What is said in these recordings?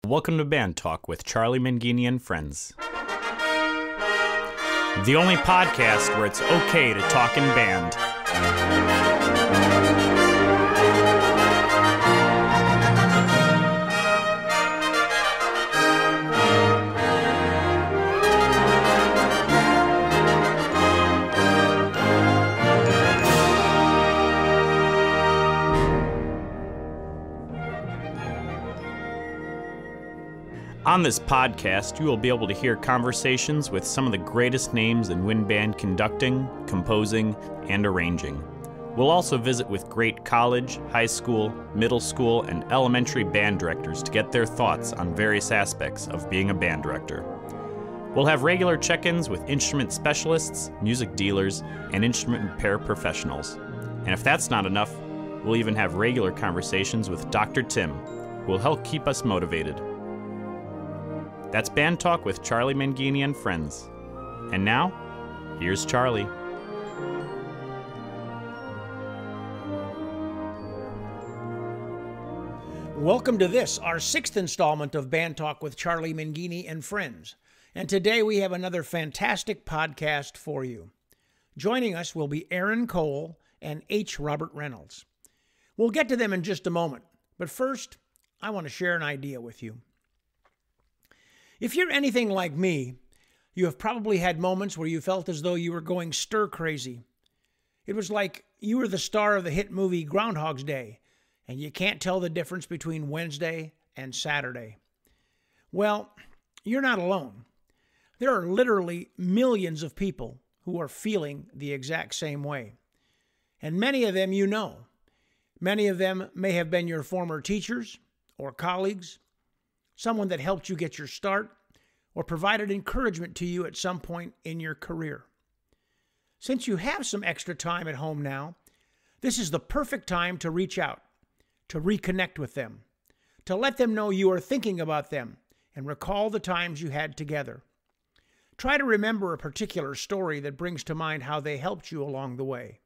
Welcome to Band Talk with Charlie Mangini and friends. The only podcast where it's okay to talk in band. On this podcast, you will be able to hear conversations with some of the greatest names in wind band conducting, composing, and arranging. We'll also visit with great college, high school, middle school, and elementary band directors to get their thoughts on various aspects of being a band director. We'll have regular check-ins with instrument specialists, music dealers, and instrument repair professionals. And if that's not enough, we'll even have regular conversations with Dr. Tim, who will help keep us motivated. That's Band Talk with Charlie Mangini and friends. And now, here's Charlie. Welcome to this, our sixth installment of Band Talk with Charlie Mangini and friends. And today we have another fantastic podcast for you. Joining us will be Erin Cole and H. Robert Reynolds. We'll get to them in just a moment, but first, I want to share an idea with you. If you're anything like me, you have probably had moments where you felt as though you were going stir crazy. It was like you were the star of the hit movie Groundhog's Day, and you can't tell the difference between Wednesday and Saturday. Well, you're not alone. There are literally millions of people who are feeling the exact same way. And many of them you know. Many of them may have been your former teachers or colleagues, someone that helped you get your start, or provided encouragement to you at some point in your career. Since you have some extra time at home now, this is the perfect time to reach out, to reconnect with them, to let them know you are thinking about them, and recall the times you had together. Try to remember a particular story that brings to mind how they helped you along the way.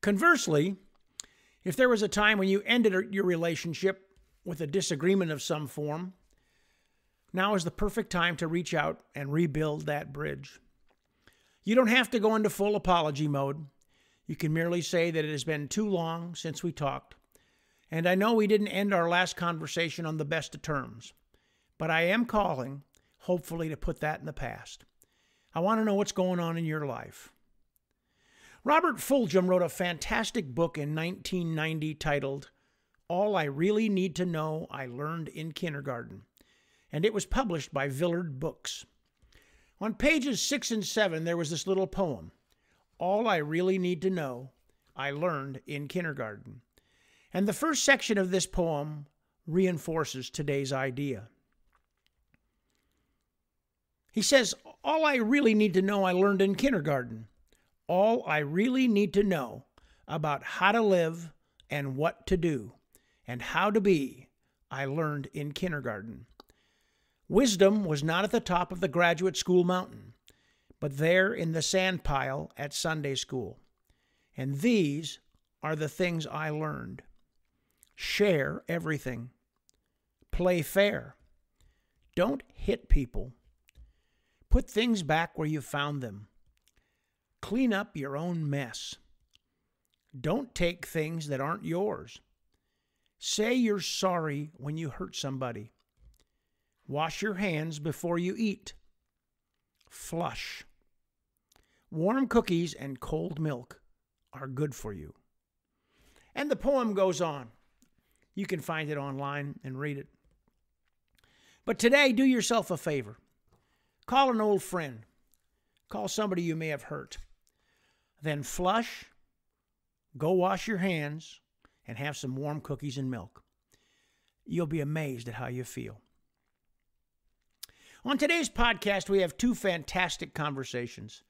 Conversely, if there was a time when you ended your relationship with a disagreement of some form, now is the perfect time to reach out and rebuild that bridge. You don't have to go into full apology mode. You can merely say that it has been too long since we talked, and I know we didn't end our last conversation on the best of terms, but I am calling, hopefully, to put that in the past. I want to know what's going on in your life. Robert Fulghum wrote a fantastic book in 1990 titled All I Really Need to Know I Learned in Kindergarten, and it was published by Villard Books. On pages 6 and 7, there was this little poem, All I Really Need to Know I Learned in Kindergarten. And the first section of this poem reinforces today's idea. He says, all I really need to know I learned in kindergarten. All I really need to know about how to live and what to do and how to be, I learned in kindergarten. Wisdom was not at the top of the graduate school mountain, but there in the sand pile at Sunday school. And these are the things I learned. Share everything. Play fair. Don't hit people. Put things back where you found them. Clean up your own mess. Don't take things that aren't yours. Say you're sorry when you hurt somebody. Wash your hands before you eat. Flush. Warm cookies and cold milk are good for you. And the poem goes on. You can find it online and read it. But today, do yourself a favor. Call an old friend. Call somebody you may have hurt. Then flush, go wash your hands, and have some warm cookies and milk. You'll be amazed at how you feel. On today's podcast, we have two fantastic conversations.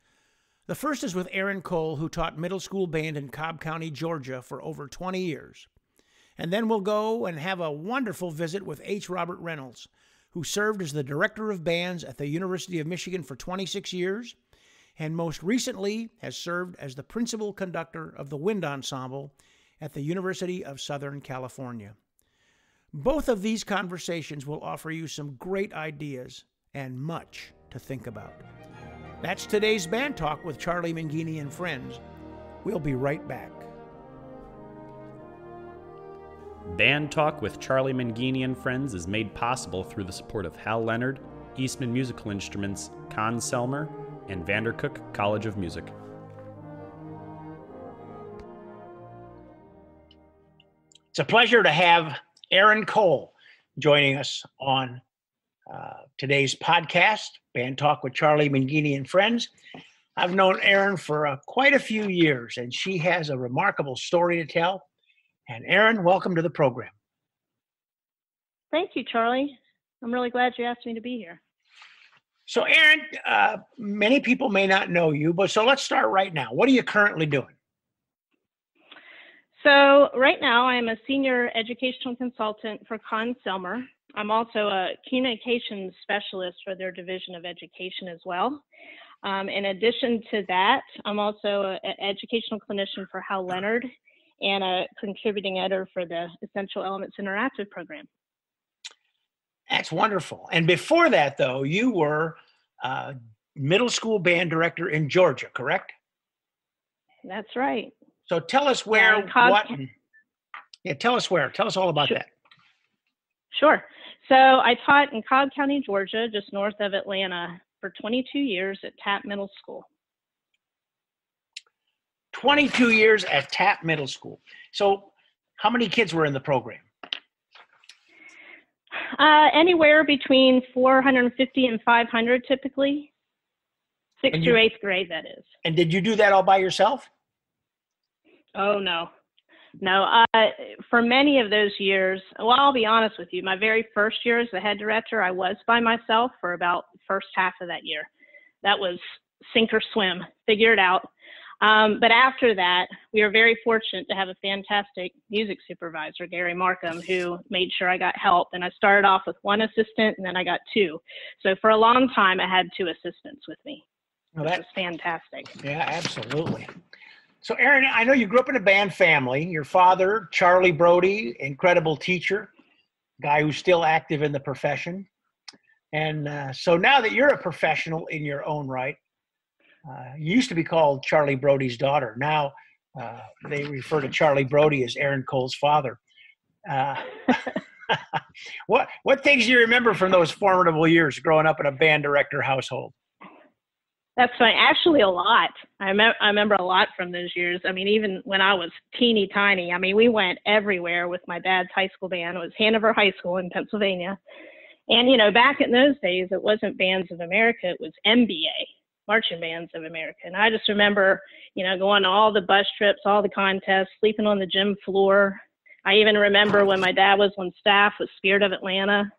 The first is with Erin Cole, who taught middle school band in Cobb County, Georgia for over 20 years. And then we'll go and have a wonderful visit with H. Robert Reynolds, who served as the director of bands at the University of Michigan for 26 years, and most recently has served as the principal conductor of the wind ensemble at the University of Southern California. Both of these conversations will offer you some great ideas and much to think about. That's today's Band Talk with Charlie Mangini and friends. We'll be right back. Band Talk with Charlie Mangini and friends is made possible through the support of Hal Leonard, Eastman Musical Instruments, Con Selmer, and Vandercook College of Music. It's a pleasure to have Erin Cole joining us on today's podcast, Band Talk with Charlie Mangini and friends. I've known Erin for quite a few years, and she has a remarkable story to tell. And Erin, welcome to the program. Thank you, Charlie. I'm really glad you asked me to be here. So Erin, many people may not know you, but so let's start right now. What are you currently doing? So right now I'm a senior educational consultant for Con Selmer. I'm also a communications specialist for their division of education as well. In addition to that, I'm also an educational clinician for Hal Leonard and a contributing editor for the Essential Elements Interactive program. That's wonderful. And before that, though, you were middle school band director in Georgia, correct? That's right. So tell us where, tell us where. Tell us all about that. Sure. So I taught in Cobb County, Georgia, just north of Atlanta, for 22 years at Tapp Middle School. 22 years at Tapp Middle School. So how many kids were in the program? Anywhere between 450 and 500 typically. 6th through 8th grade, that is. And did you do that all by yourself? Oh, no. No, for many of those years, well, I'll be honest with you, my very first year as the head director, I was by myself for about the first half of that year. That was sink or swim, figure it out. But after that, we were very fortunate to have a fantastic music supervisor, Gary Markham, who made sure I got help. And I started off with one assistant, and then I got two. So for a long time, I had two assistants with me. Well, that was fantastic. Yeah, absolutely. So, Erin, I know you grew up in a band family. Your father, Charlie Brody, incredible teacher, guy who's still active in the profession. And so now that you're a professional in your own right, you used to be called Charlie Brody's daughter. Now they refer to Charlie Brody as Erin Cole's father. What things do you remember from those formidable years growing up in a band director household? That's funny. Actually, a lot. I remember a lot from those years. I mean, even when I was teeny tiny, I mean, we went everywhere with my dad's high school band. It was Hanover High School in Pennsylvania. And, you know, back in those days, it wasn't Bands of America. It was MBA, Marching Bands of America. And I just remember, you know, going to all the bus trips, all the contests, sleeping on the gym floor. I even remember when my dad was on staff with Spirit of Atlanta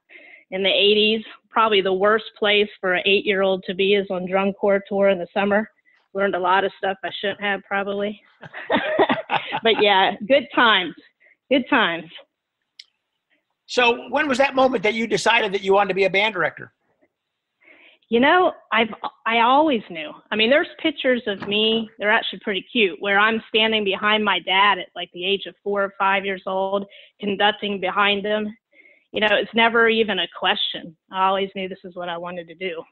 in the 80s. Probably the worst place for an 8-year-old to be is on drum corps tour in the summer. Learned a lot of stuff I shouldn't have probably. But yeah, good times. Good times. So when was that moment that you decided that you wanted to be a band director? You know, I always knew. I mean, there's pictures of me, they're actually pretty cute, where I'm standing behind my dad at like the age of 4 or 5 years old, conducting behind him. You know, it's never even a question. I always knew this is what I wanted to do.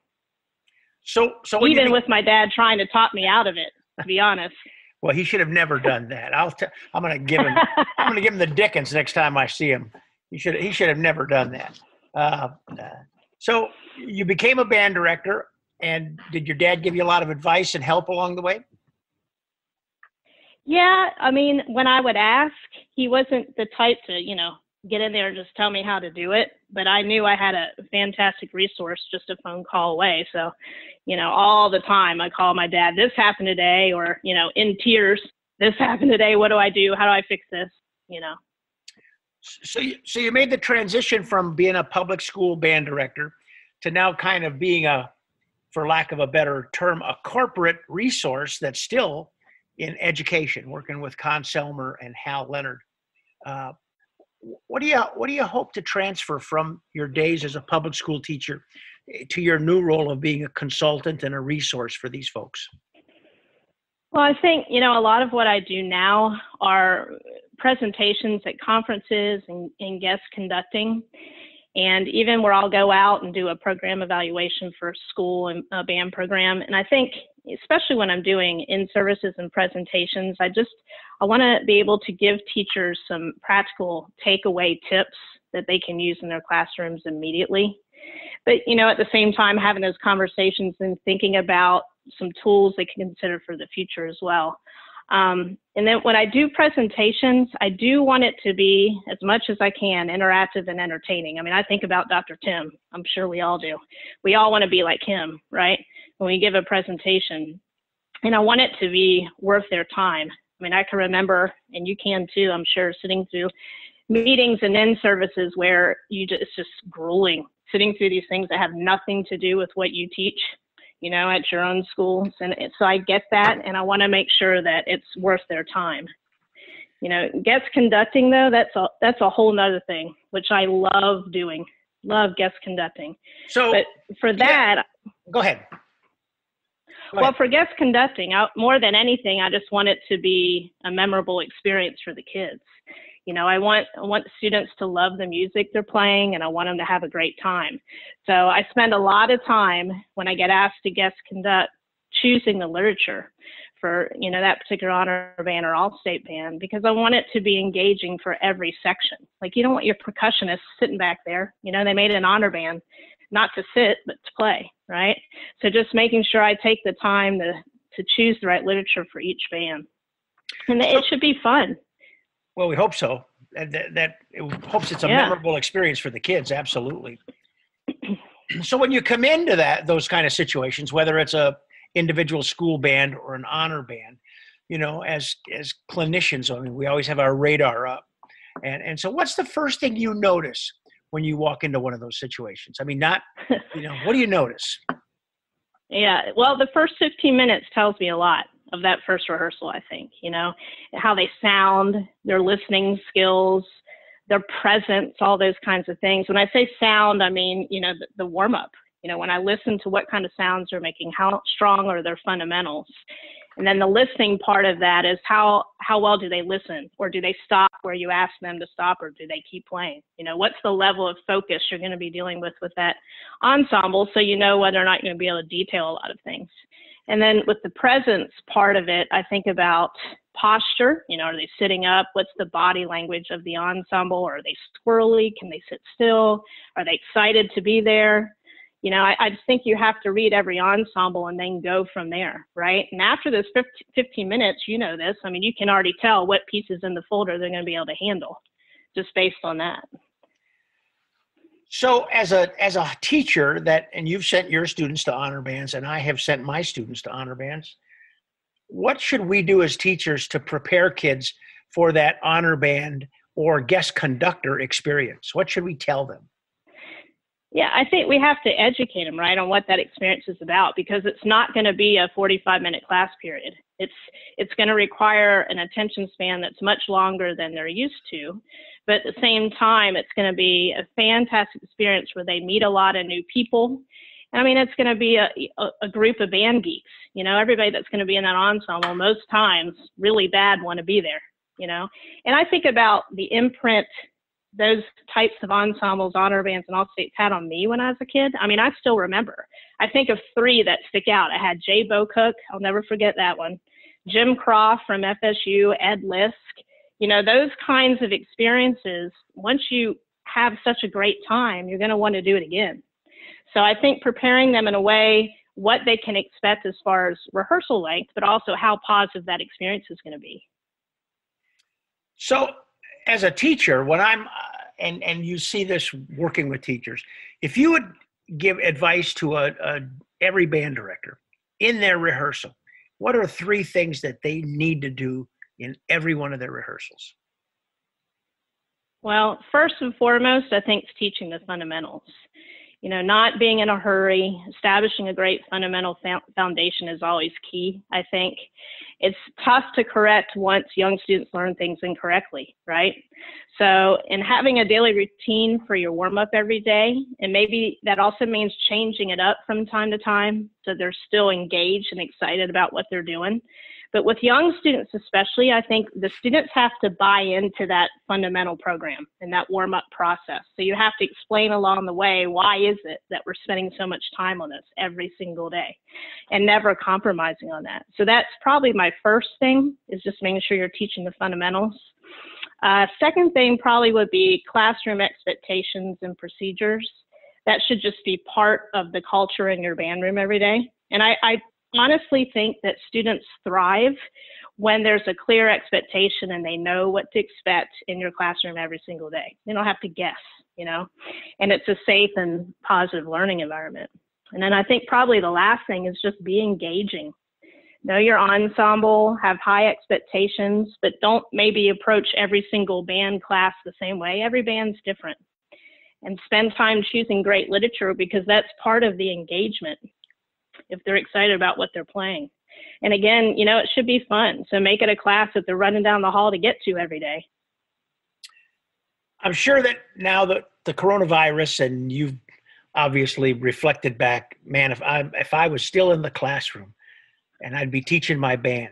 So even with my dad trying to talk me out of it, to be honest. Well, he should have never done that. I'm going to give him the Dickens next time I see him. He should have never done that. So you became a band director, and did your dad give you a lot of advice and help along the way? Yeah, I mean, when I would ask, he wasn't the type to, you know, get in there and just tell me how to do it. But I knew I had a fantastic resource just a phone call away. So, you know, all the time I call my dad, this happened today, or, you know, in tears, this happened today. What do I do? How do I fix this? You know. So you made the transition from being a public school band director to now kind of being for lack of a better term, a corporate resource that's still in education, working with Con Selmer and Hal Leonard. What do you hope to transfer from your days as a public school teacher to your new role of being a consultant and a resource for these folks? Well, I think, you know, a lot of what I do now are presentations at conferences and guest conducting. And even where I'll go out and do a program evaluation for school and a band program. And I think, especially when I'm doing in-services and presentations, I want to be able to give teachers some practical takeaway tips that they can use in their classrooms immediately. But, at the same time, having those conversations and thinking about some tools they can consider for the future as well. And then when I do presentations, I do want it to be, as much as I can, interactive and entertaining. I mean, I think about Dr. Tim. I'm sure we all do. We all want to be like him, right? When we give a presentation. And I want it to be worth their time. I mean, I can remember, and you can too, I'm sure, sitting through meetings and in-services where it's just grueling, sitting through these things that have nothing to do with what you teach, at your own schools. And so I get that, and I want to make sure that it's worth their time. Guest conducting, though, that's a whole nother thing, which I love doing. Love guest conducting. So, but for that, go ahead. Well, for guest conducting, more than anything, I just want it to be a memorable experience for the kids. I want the students to love the music they're playing, and I want them to have a great time. So I spend a lot of time when I get asked to guest conduct choosing the literature for, that particular honor band or all-state band, because I want it to be engaging for every section. Like, you don't want your percussionist sitting back there. They made an honor band not to sit, but to play, right? So just making sure I take the time to choose the right literature for each band. And it should be fun. Well, we hope so. That hopes it's a memorable experience for the kids. Absolutely. So when you come into those kind of situations, whether it's a individual school band or an honor band, as clinicians, I mean, we always have our radar up. And so what's the first thing you notice when you walk into one of those situations? I mean, what do you notice? Yeah, well, the first 15 minutes tells me a lot of that first rehearsal, I think, how they sound, their listening skills, their presence, all those kinds of things. When I say sound, I mean, the warm up, when I listen to what kind of sounds they're making, how strong are their fundamentals. And then the listening part of that is how well do they listen, or do they stop where you ask them to stop, or do they keep playing? What's the level of focus you're going to be dealing with that ensemble, so whether or not you're going to be able to detail a lot of things. And then with the presence part of it, I think about posture. Are they sitting up? What's the body language of the ensemble? Are they squirrely? Can they sit still? Are they excited to be there? I just think you have to read every ensemble and then go from there, right? And after this 15 minutes, this, I mean, you can already tell what pieces in the folder they're going to be able to handle just based on that. So as a teacher and you've sent your students to honor bands, and I have sent my students to honor bands, what should we do as teachers to prepare kids for that honor band or guest conductor experience? What should we tell them? Yeah, I think we have to educate them, right, on what that experience is about, because it's not going to be a 45-minute class period. It's going to require an attention span that's much longer than they're used to. But at the same time, it's going to be a fantastic experience where they meet a lot of new people. And I mean, it's going to be a group of band geeks. Everybody that's going to be in that ensemble most times really bad want to be there, And I think about the imprint those types of ensembles, honor bands, and all-states had on me when I was a kid. I mean, I still remember. I think of three that stick out. I had Jay Bocook. I'll never forget that one. Jim Croft from FSU, Ed Lisk. Those kinds of experiences, once you have such a great time, you're going to want to do it again. So I think preparing them in a way, what they can expect as far as rehearsal length, but also how positive that experience is going to be. So as a teacher, when I'm, and you see this working with teachers, if you would give advice to every band director in their rehearsal, what are three things that they need to do in every one of their rehearsals? Well, first and foremost, I think it's teaching the fundamentals. Not being in a hurry, establishing a great fundamental foundation is always key, I think. It's tough to correct once young students learn things incorrectly, right? So, in having a daily routine for your warm-up every day, and maybe that also means changing it up from time to time so they're still engaged and excited about what they're doing. But with young students especially, I think the students have to buy into that fundamental program and that warm-up process. So you have to explain along the way, why is it that we're spending so much time on this every single day and never compromising on that. So that's probably my first thing, is just making sure you're teaching the fundamentals. Second thing probably would be classroom expectations and procedures. That should just be part of the culture in your band room every day. And I honestly think that students thrive when there's a clear expectation and they know what to expect in your classroom every single day. They don't have to guess, and it's a safe and positive learning environment. And then I think probably the last thing is just be engaging. Know your ensemble, have high expectations, but don't maybe approach every single band class the same way. Every band's different. And spend time choosing great literature, because that's part of the engagement if they're excited about what they're playing. And again, it should be fun. So make it a class that they're running down the hall to get to every day. I'm sure that now that the coronavirus, and you've obviously reflected back, man, if I was still in the classroom and I'd be teaching my band,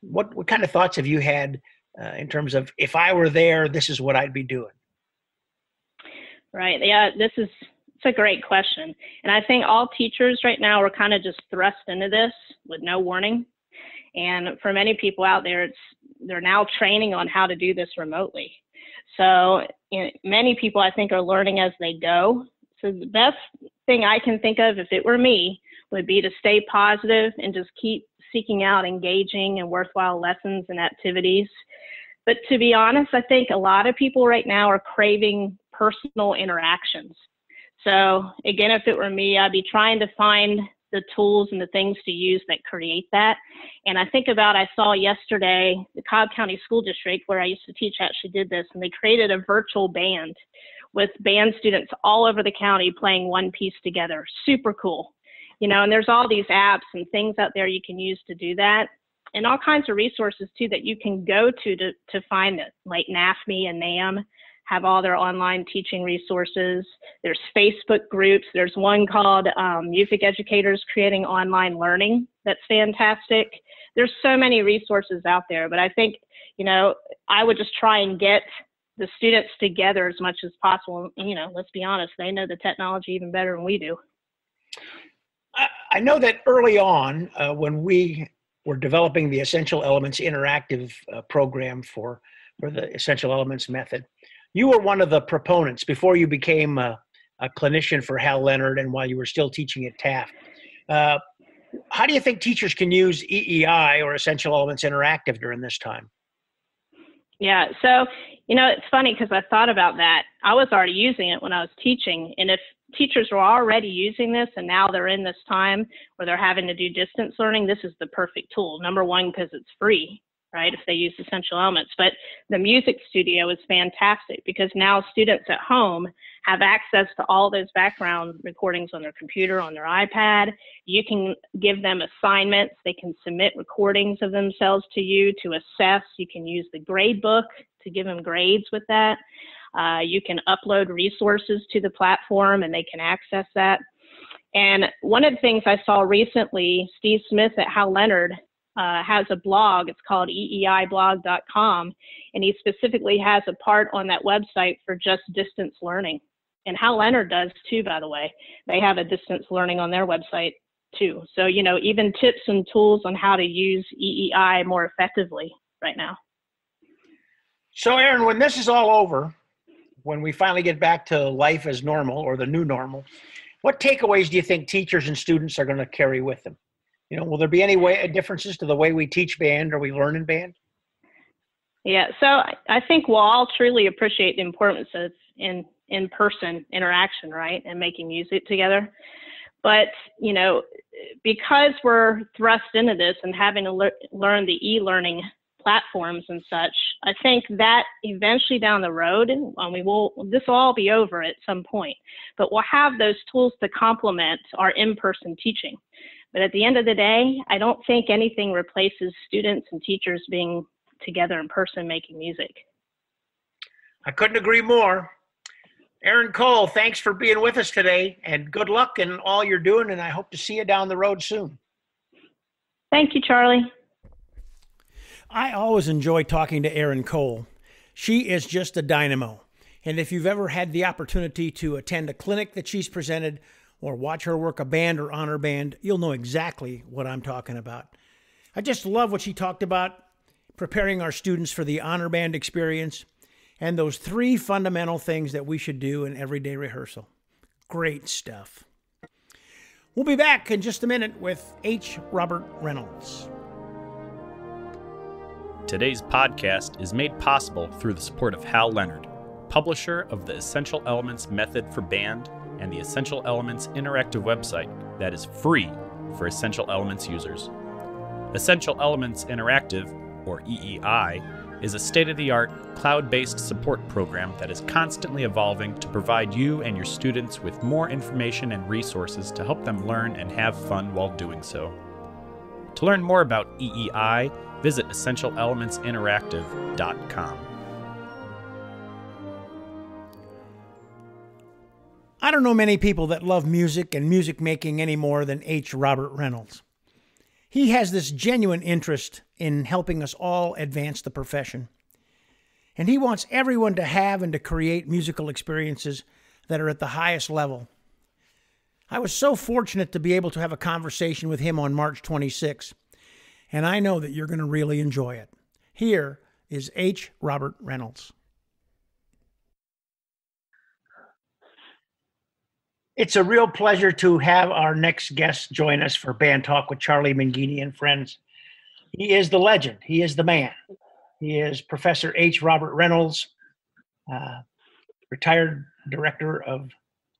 what kind of thoughts have you had in terms of, if I were there, this is what I'd be doing? Right. Yeah, it's a great question. And I think all teachers right now are kind of just thrust into this with no warning. And for many people out there, they're now training on how to do this remotely. So many people, I think, are learning as they go. So the best thing I can think of, if it were me, would be to stay positive and just keep seeking out engaging and worthwhile lessons and activities. But to be honest, I think a lot of people right now are craving personal interactions. So again, if it were me, I'd be trying to find the tools and the things to use that create that. And I saw yesterday, the Cobb County School District, where I used to teach, actually did this, and they created a virtual band with band students all over the county playing one piece together. Super cool. And there's all these apps and things out there you can use to do that. And all kinds of resources too that you can go to find it, like NAFME and NAM have all their online teaching resources. There's Facebook groups. There's one called Music Educators Creating Online Learning. That's fantastic. There's so many resources out there, but I think, I would just try and get the students together as much as possible. Let's be honest, they know the technology even better than we do. I know that early on, when we were developing the Essential Elements interactive program for the Essential Elements method, you were one of the proponents before you became a clinician for Hal Leonard and while you were still teaching at Taft. How do you think teachers can use EEI, or Essential Elements Interactive, during this time? Yeah, so, it's funny because I thought about that. I was already using it when I was teaching. And if teachers were already using this and now they're in this time where they're having to do distance learning, this is the perfect tool. Number one, because it's free, right, if they use Essential Elements. But the music studio is fantastic because now students at home have access to all those background recordings on their computer, on their iPad. You can give them assignments. They can submit recordings of themselves to you to assess. You can use the grade book to give them grades with that. You can upload resources to the platform and they can access that. And one of the things I saw recently, Steve Smith at Hal Leonard has a blog. It's called eeiblog.com, and he specifically has a part on that website for just distance learning. And Hal Leonard does too, by the way. They have a distance learning on their website too. So, even tips and tools on how to use EEI more effectively right now. So, Erin, when this is all over, when we finally get back to life as normal, or the new normal, what takeaways do you think teachers and students are going to carry with them? Will there be any differences to the way we teach band or we learn in band? Yeah, so I think we'll all truly appreciate the importance of in-person interaction, right, and making music together. But, because we're thrust into this and having to learn the e-learning platforms and such, I think that eventually down the road, this will all be over at some point, but we'll have those tools to complement our in-person teaching. But at the end of the day, I don't think anything replaces students and teachers being together in person making music. I couldn't agree more. Erin Cole, thanks for being with us today, and good luck in all you're doing, and I hope to see you down the road soon. Thank you, Charlie. I always enjoy talking to Erin Cole. She is just a dynamo. And if you've ever had the opportunity to attend a clinic that she's presented or watch her work a band or honor band, you'll know exactly what I'm talking about. I just love what she talked about preparing our students for the honor band experience and those 3 fundamental things that we should do in everyday rehearsal. Great stuff. We'll be back in just a minute with H. Robert Reynolds. Today's podcast is made possible through the support of Hal Leonard, publisher of the Essential Elements Method for Band and the Essential Elements interactive website that is free for Essential Elements users. Essential Elements Interactive, or EEI, is a state-of-the-art, cloud-based support program that is constantly evolving to provide you and your students with more information and resources to help them learn and have fun while doing so. To learn more about EEI, visit EssentialElementsInteractive.com. I don't know many people that love music and music making any more than H. Robert Reynolds. He has this genuine interest in helping us all advance the profession. And he wants everyone to have and to create musical experiences that are at the highest level. I was so fortunate to be able to have a conversation with him on March 26, and I know that you're going to really enjoy it. Here is H. Robert Reynolds. It's a real pleasure to have our next guest join us for Band Talk with Charlie Mangini and Friends. He is the legend. He is the man. He is Professor H. Robert Reynolds, retired director of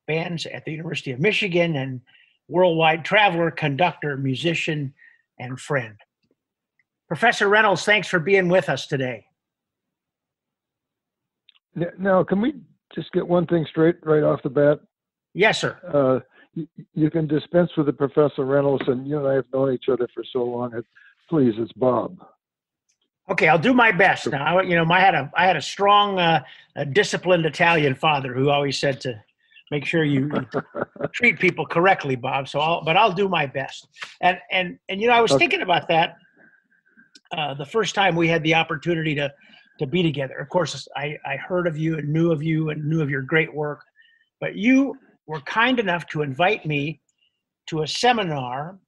bands at the University of Michigan and worldwide traveler, conductor, musician, and friend. Professor Reynolds, thanks for being with us today. Now, can we just get one thing straight right off the bat? Yes, sir. You can dispense with the Professor Reynolds, and you and I have known each other for so long. Please, it's Bob. Okay, I'll do my best. Now, I had a strong, disciplined Italian father who always said to make sure you treat people correctly, Bob. But I'll do my best. And I was thinking about that the first time we had the opportunity to be together. Of course, I heard of you and knew of your great work, but you were kind enough to invite me to a seminar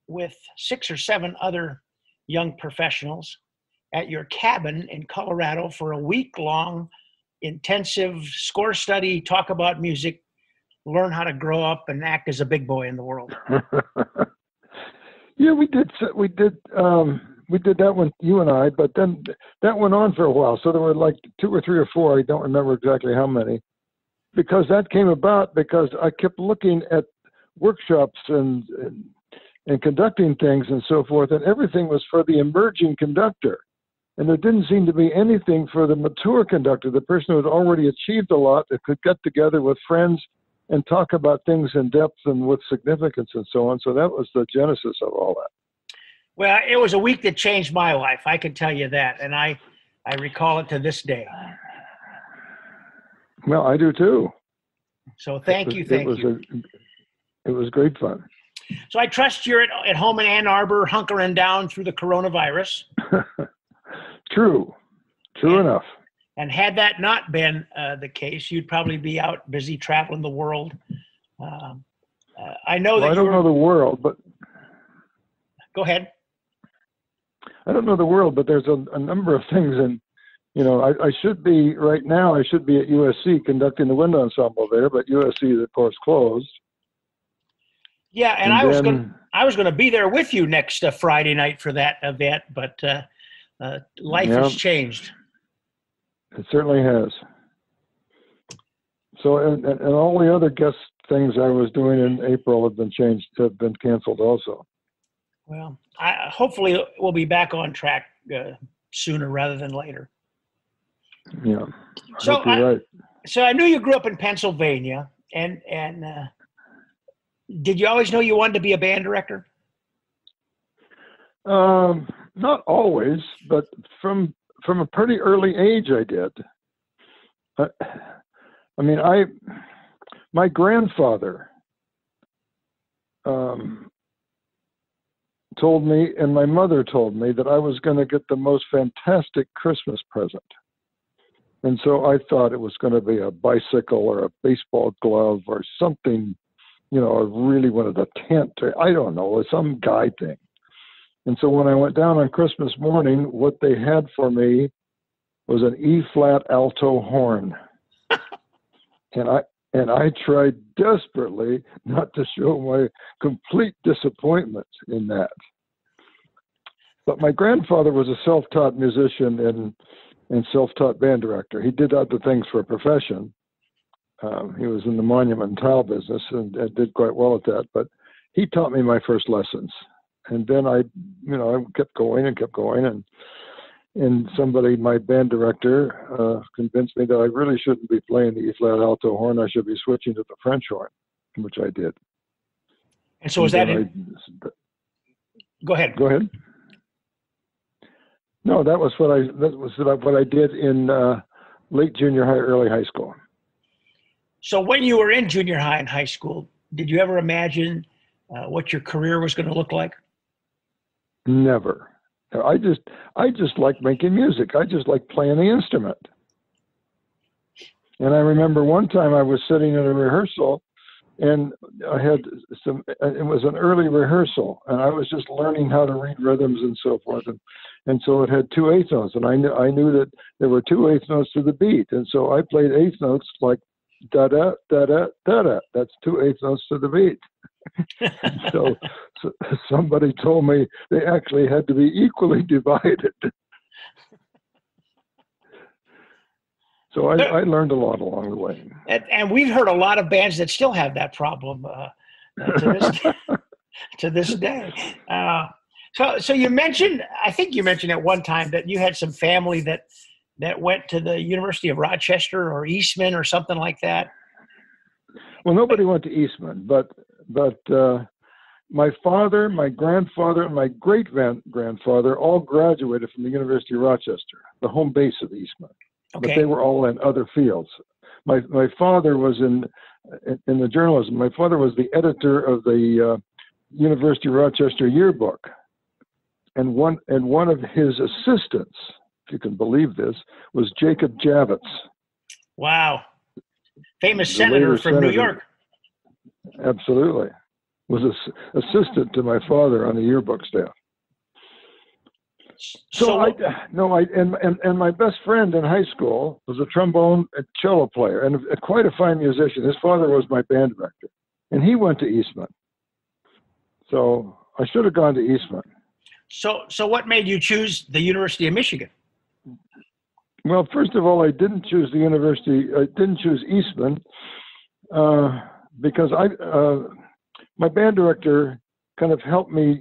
with 6 or 7 other young professionals at your cabin in Colorado for a week-long intensive score study, talk about music, learn how to grow up and act as a big boy in the world. Yeah, we did that one, you and I, but then that went on for a while. So there were like 2 or 3 or 4, I don't remember exactly how many, because that came about because I kept looking at workshops and conducting things and so forth, and everything was for the emerging conductor. And there didn't seem to be anything for the mature conductor, the person who had already achieved a lot, that could get together with friends and talk about things in depth and with significance and so on. So that was the genesis of all that. Well, it was a week that changed my life, I can tell you that, and I recall it to this day. Well, I do too. So thank you. It was great fun. So I trust you're at home in Ann Arbor, hunkering down through the coronavirus. True enough. And had that not been the case, you'd probably be out busy traveling the world. I know that I don't know the world, but go ahead. I don't know the world, but there's a number of things, and I should be right now. I should be at USC conducting the wind ensemble there, but USC is of course closed. Yeah, and I was going to be there with you next Friday night for that event, but life has changed. It certainly has. So, and all the other guest things I was doing in April have been canceled also. Well, hopefully we'll be back on track sooner rather than later. Yeah, so you're right. So I knew you grew up in Pennsylvania, and did you always know you wanted to be a band director? Not always, but from a pretty early age, I did. My grandfather told me, and my mother told me, that I was going to get the most fantastic Christmas present. And so I thought it was going to be a bicycle or a baseball glove or something, I really wanted a tent. I don't know, some guy thing. And so when I went down on Christmas morning, what they had for me was an E-flat alto horn. And I tried desperately not to show my complete disappointment in that. But my grandfather was a self-taught musician and self-taught band director. He did other things for a profession. He was in the monument and tile business and did quite well at that. But he taught me my first lessons. And then I kept going, and somebody, my band director, convinced me that I really shouldn't be playing the E-flat alto horn. I should be switching to the French horn, which I did. And so was that Go ahead. Go ahead. No, that was what I did in late junior high, early high school. So when you were in junior high and high school, did you ever imagine what your career was going to look like? Never. I just like making music. I just like playing the instrument. And I remember one time I was sitting in a rehearsal, and I had it was an early rehearsal, and I was just learning how to read rhythms and so forth. And so it had 2 eighth notes, and I knew that there were 2 eighth notes to the beat. And so I played eighth notes like da-da, da-da, da-da. That's 2 eighth notes to the beat. so somebody told me they actually had to be equally divided. So I learned a lot along the way. And we've heard a lot of bands that still have that problem to this day. So you mentioned, I think you mentioned at one time that you had some family that went to the University of Rochester or Eastman or something like that. Well, nobody went to Eastman, but my father, my grandfather, and my great-grandfather all graduated from the University of Rochester, the home base of Eastman. Okay. But they were all in other fields. My father was in the journalism. My father was the editor of the University of Rochester yearbook, and one of his assistants, if you can believe this, was Jacob Javits. Wow, famous senator from New York. Absolutely, was assistant to my father on the yearbook staff. And my best friend in high school was a trombone and cello player and quite a fine musician. His father was my band director, and he went to Eastman. So I should have gone to Eastman. So what made you choose the University of Michigan? Well, first of all, I didn't choose the university. I didn't choose Eastman because my band director kind of helped me,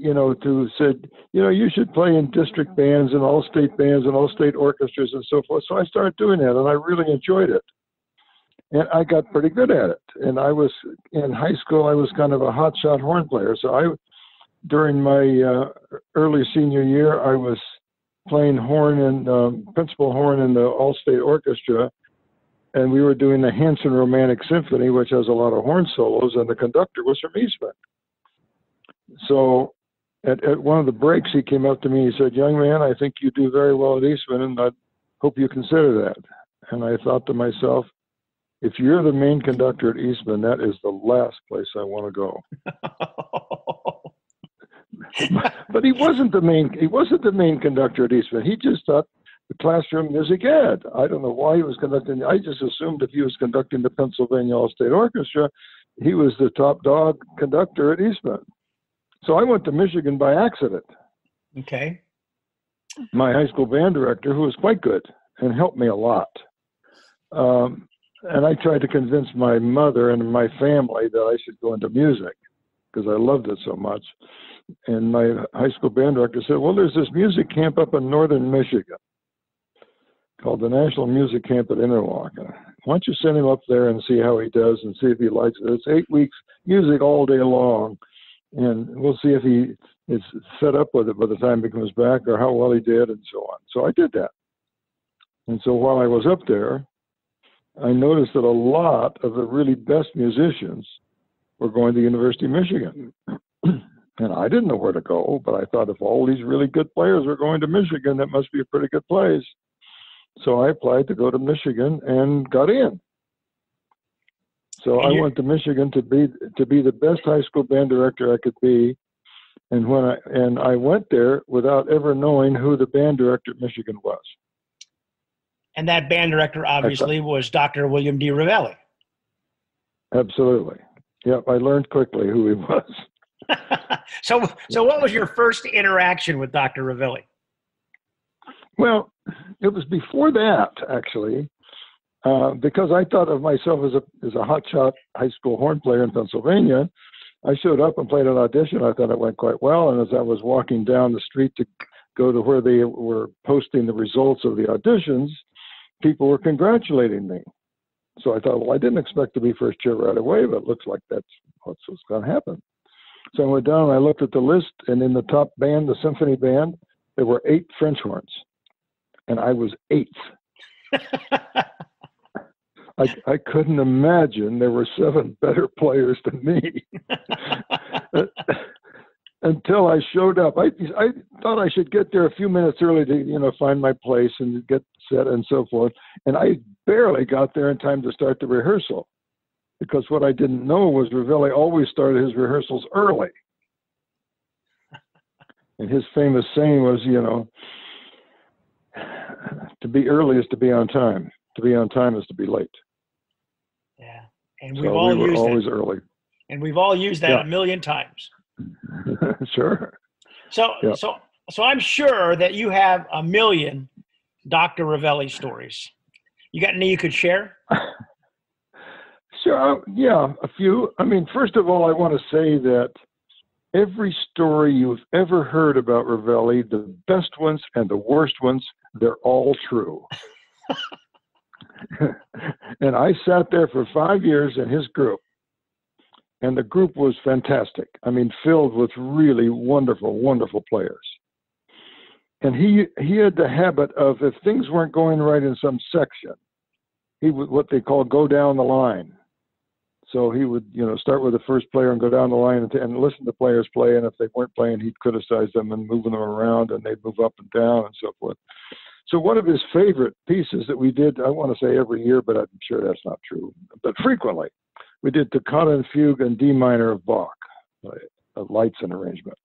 said, you should play in district bands and all-state bands and all-state orchestras and so forth. So I started doing that, and I really enjoyed it. And I got pretty good at it. And I was, in high school, I was kind of a hotshot horn player. So during my early senior year, I was playing horn and principal horn in the all-state orchestra. And we were doing the Hanson Romantic Symphony, which has a lot of horn solos, and the conductor was from Eastman. So at one of the breaks, he came up to me and he said, "Young man, I think you do very well at Eastman, and I hope you consider that." And I thought to myself, if you're the main conductor at Eastman, that is the last place I want to go. But he wasn't the main conductor at Eastman. He just thought the classroom music ed. I don't know why he was conducting. I just assumed if he was conducting the Pennsylvania All-State Orchestra, he was the top dog conductor at Eastman. So I went to Michigan by accident. Okay. My high school band director, who was quite good and helped me a lot. And I tried to convince my mother and my family that I should go into music because I loved it so much. And my high school band director said, "Well, there's this music camp up in northern Michigan called the National Music Camp at Interlochen. Why don't you send him up there and see how he does and see if he likes it? It's 8 weeks music all day long. And we'll see if he is fed up with it by the time he comes back or how well he did and so on." So I did that. And so while I was up there, I noticed that a lot of the really best musicians were going to the University of Michigan. And I didn't know where to go, but I thought if all these really good players were going to Michigan, that must be a pretty good place. So I applied to go to Michigan and got in. So I went to Michigan to be the best high school band director I could be. And I went there without ever knowing who the band director at Michigan was. And that band director obviously was Dr. William D. Ravelli. Absolutely. Yep, I learned quickly who he was. So what was your first interaction with Dr. Ravelli? Well, it was before that, actually, because I thought of myself as a hotshot high school horn player in Pennsylvania. I showed up and played an audition. I thought it went quite well. And as I was walking down the street to go to where they were posting the results of the auditions, people were congratulating me. So I thought, well, I didn't expect to be first chair right away, but it looks like that's what's going to happen. So I went down and I looked at the list, and in the top band, the symphony band, there were 8 French horns, and I was 8th. I couldn't imagine there were 7 better players than me. Until I showed up. I thought I should get there a few minutes early to, find my place and get set and so forth. And I barely got there in time to start the rehearsal, because what I didn't know was Ravelli always started his rehearsals early. And his famous saying was, to be early is to be on time. To be on time is to be late. Yeah. And we were always early. And we've all used that a million times. Sure. So I'm sure that you have a million Dr. Ravelli stories. You got any you could share? Sure. Yeah, a few. I mean, first of all, I want to say that every story you've ever heard about Ravelli, the best ones and the worst ones, they're all true. And I sat there for 5 years in his group. And the group was fantastic. I mean, filled with really wonderful, wonderful players. And he had the habit of, if things weren't going right in some section, he would what they call go down the line. So he would, start with the first player and go down the line and listen to players play. And if they weren't playing, he'd criticize them and moving them around, and they'd move up and down and so forth. So one of his favorite pieces that we did, I want to say every year, but I'm sure that's not true, but frequently, we did Toccata and Fugue in D minor of Bach, a Leitzen arrangement.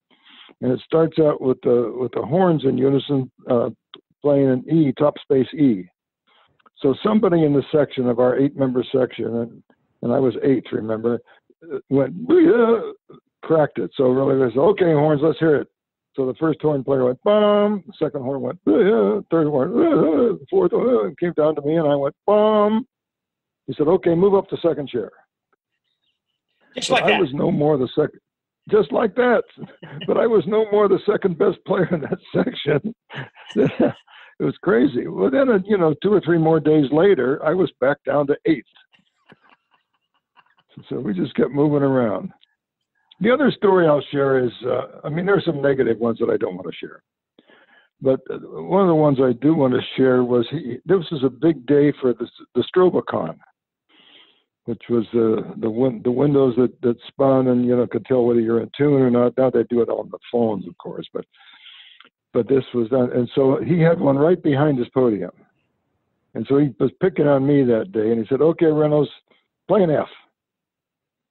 And it starts out with the horns in unison playing an E, top space E. So somebody in the section of our 8-member section, and I was 8th, remember, went, cracked it. So really they said, okay, horns, let's hear it. So the first horn player went, bum. The second horn went, third horn, fourth horn, came down to me, and I went, bum. He said, okay, move up to second chair. Just like that. I was no more the second, just like that. But I was no more the second best player in that section. It was crazy. Well, then, 2 or 3 more days later, I was back down to 8th. So we just kept moving around. The other story I'll share is, there are some negative ones that I don't want to share. But one of the ones I do want to share was, this was a big day for the Strobocon, which was the windows that spun and, could tell whether you're in tune or not. Now they do it on the phones, of course, but this was done. And so he had one right behind his podium. And so he was picking on me that day, and he said, okay, Reynolds, play an F.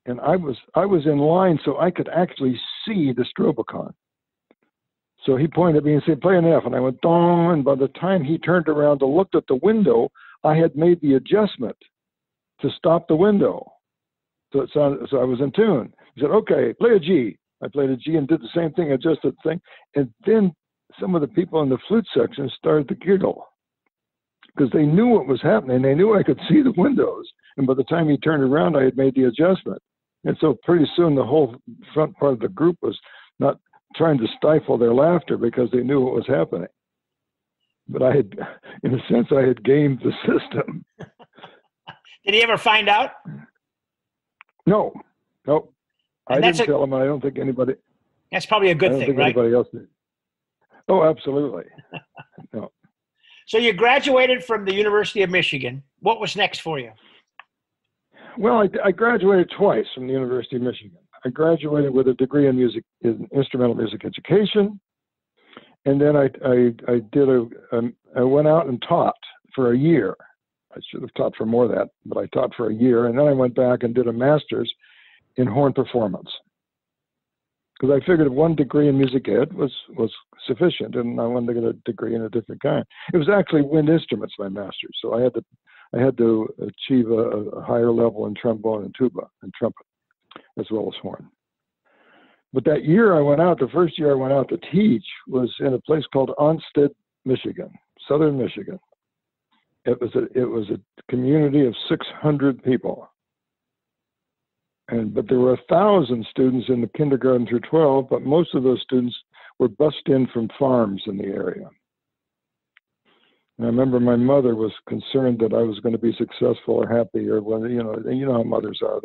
And I was in line so I could actually see the Strobocon. So he pointed at me and said, play an F. And I went, dong. And by the time he turned around to look at the window, I had made the adjustment to stop the window. So I was in tune. He said, okay, play a G. I played a G and did the same thing, adjusted the thing. And then some of the people in the flute section started to giggle because they knew what was happening. They knew I could see the windows. And by the time he turned around, I had made the adjustment. And so pretty soon the whole front part of the group was not trying to stifle their laughter because they knew what was happening. But I had, in a sense, I had gamed the system. Did he ever find out? No. I didn't tell him. I don't think anybody. That's probably a good thing, right? Anybody else did. Oh, absolutely. No. So you graduated from the University of Michigan. What was next for you? Well, I graduated twice from the University of Michigan. I graduated with a degree in music, in instrumental music education. And then I went out and taught for a year. I should have taught for more of that, but I taught for a year. And then I went back and did a master's in horn performance. Because I figured one degree in music ed was sufficient, and I wanted to get a degree in a different kind. It was actually wind instruments, my master's. So I had to achieve a higher level in trombone and tuba and trumpet, as well as horn. But that year I went out, the first year I went out to teach was in a place called Onstead, Michigan, southern Michigan. It was a community of 600 people. But there were 1,000 students in the kindergarten through 12, but most of those students were bussed in from farms in the area. And I remember my mother was concerned that I was going to be successful or happy, or whether, you know how mothers are.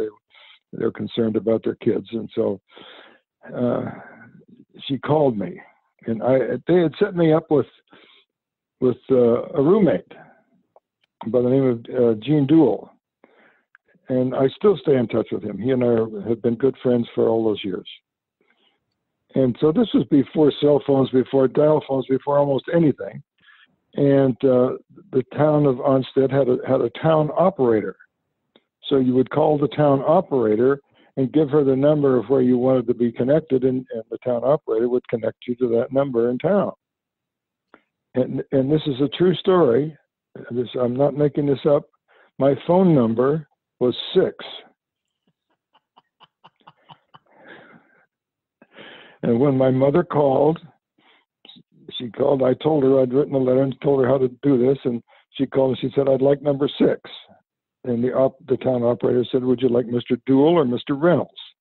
They're concerned about their kids. And so she called me, and they had set me up with a roommate by the name of Gene Duell, and I still stay in touch with him. He and I have been good friends for all those years. And so this was before cell phones, before dial phones, before almost anything. And the town of Onstead had a town operator. So you would call the town operator and give her the number of where you wanted to be connected, and the town operator would connect you to that number in town. And this is a true story. I'm not making this up. My phone number was 6. And when my mother called, I told her I'd written a letter and told her how to do this, and she called and she said, "I'd like number 6. And the town operator said, "Would you like Mr. Duell or Mr. Reynolds?"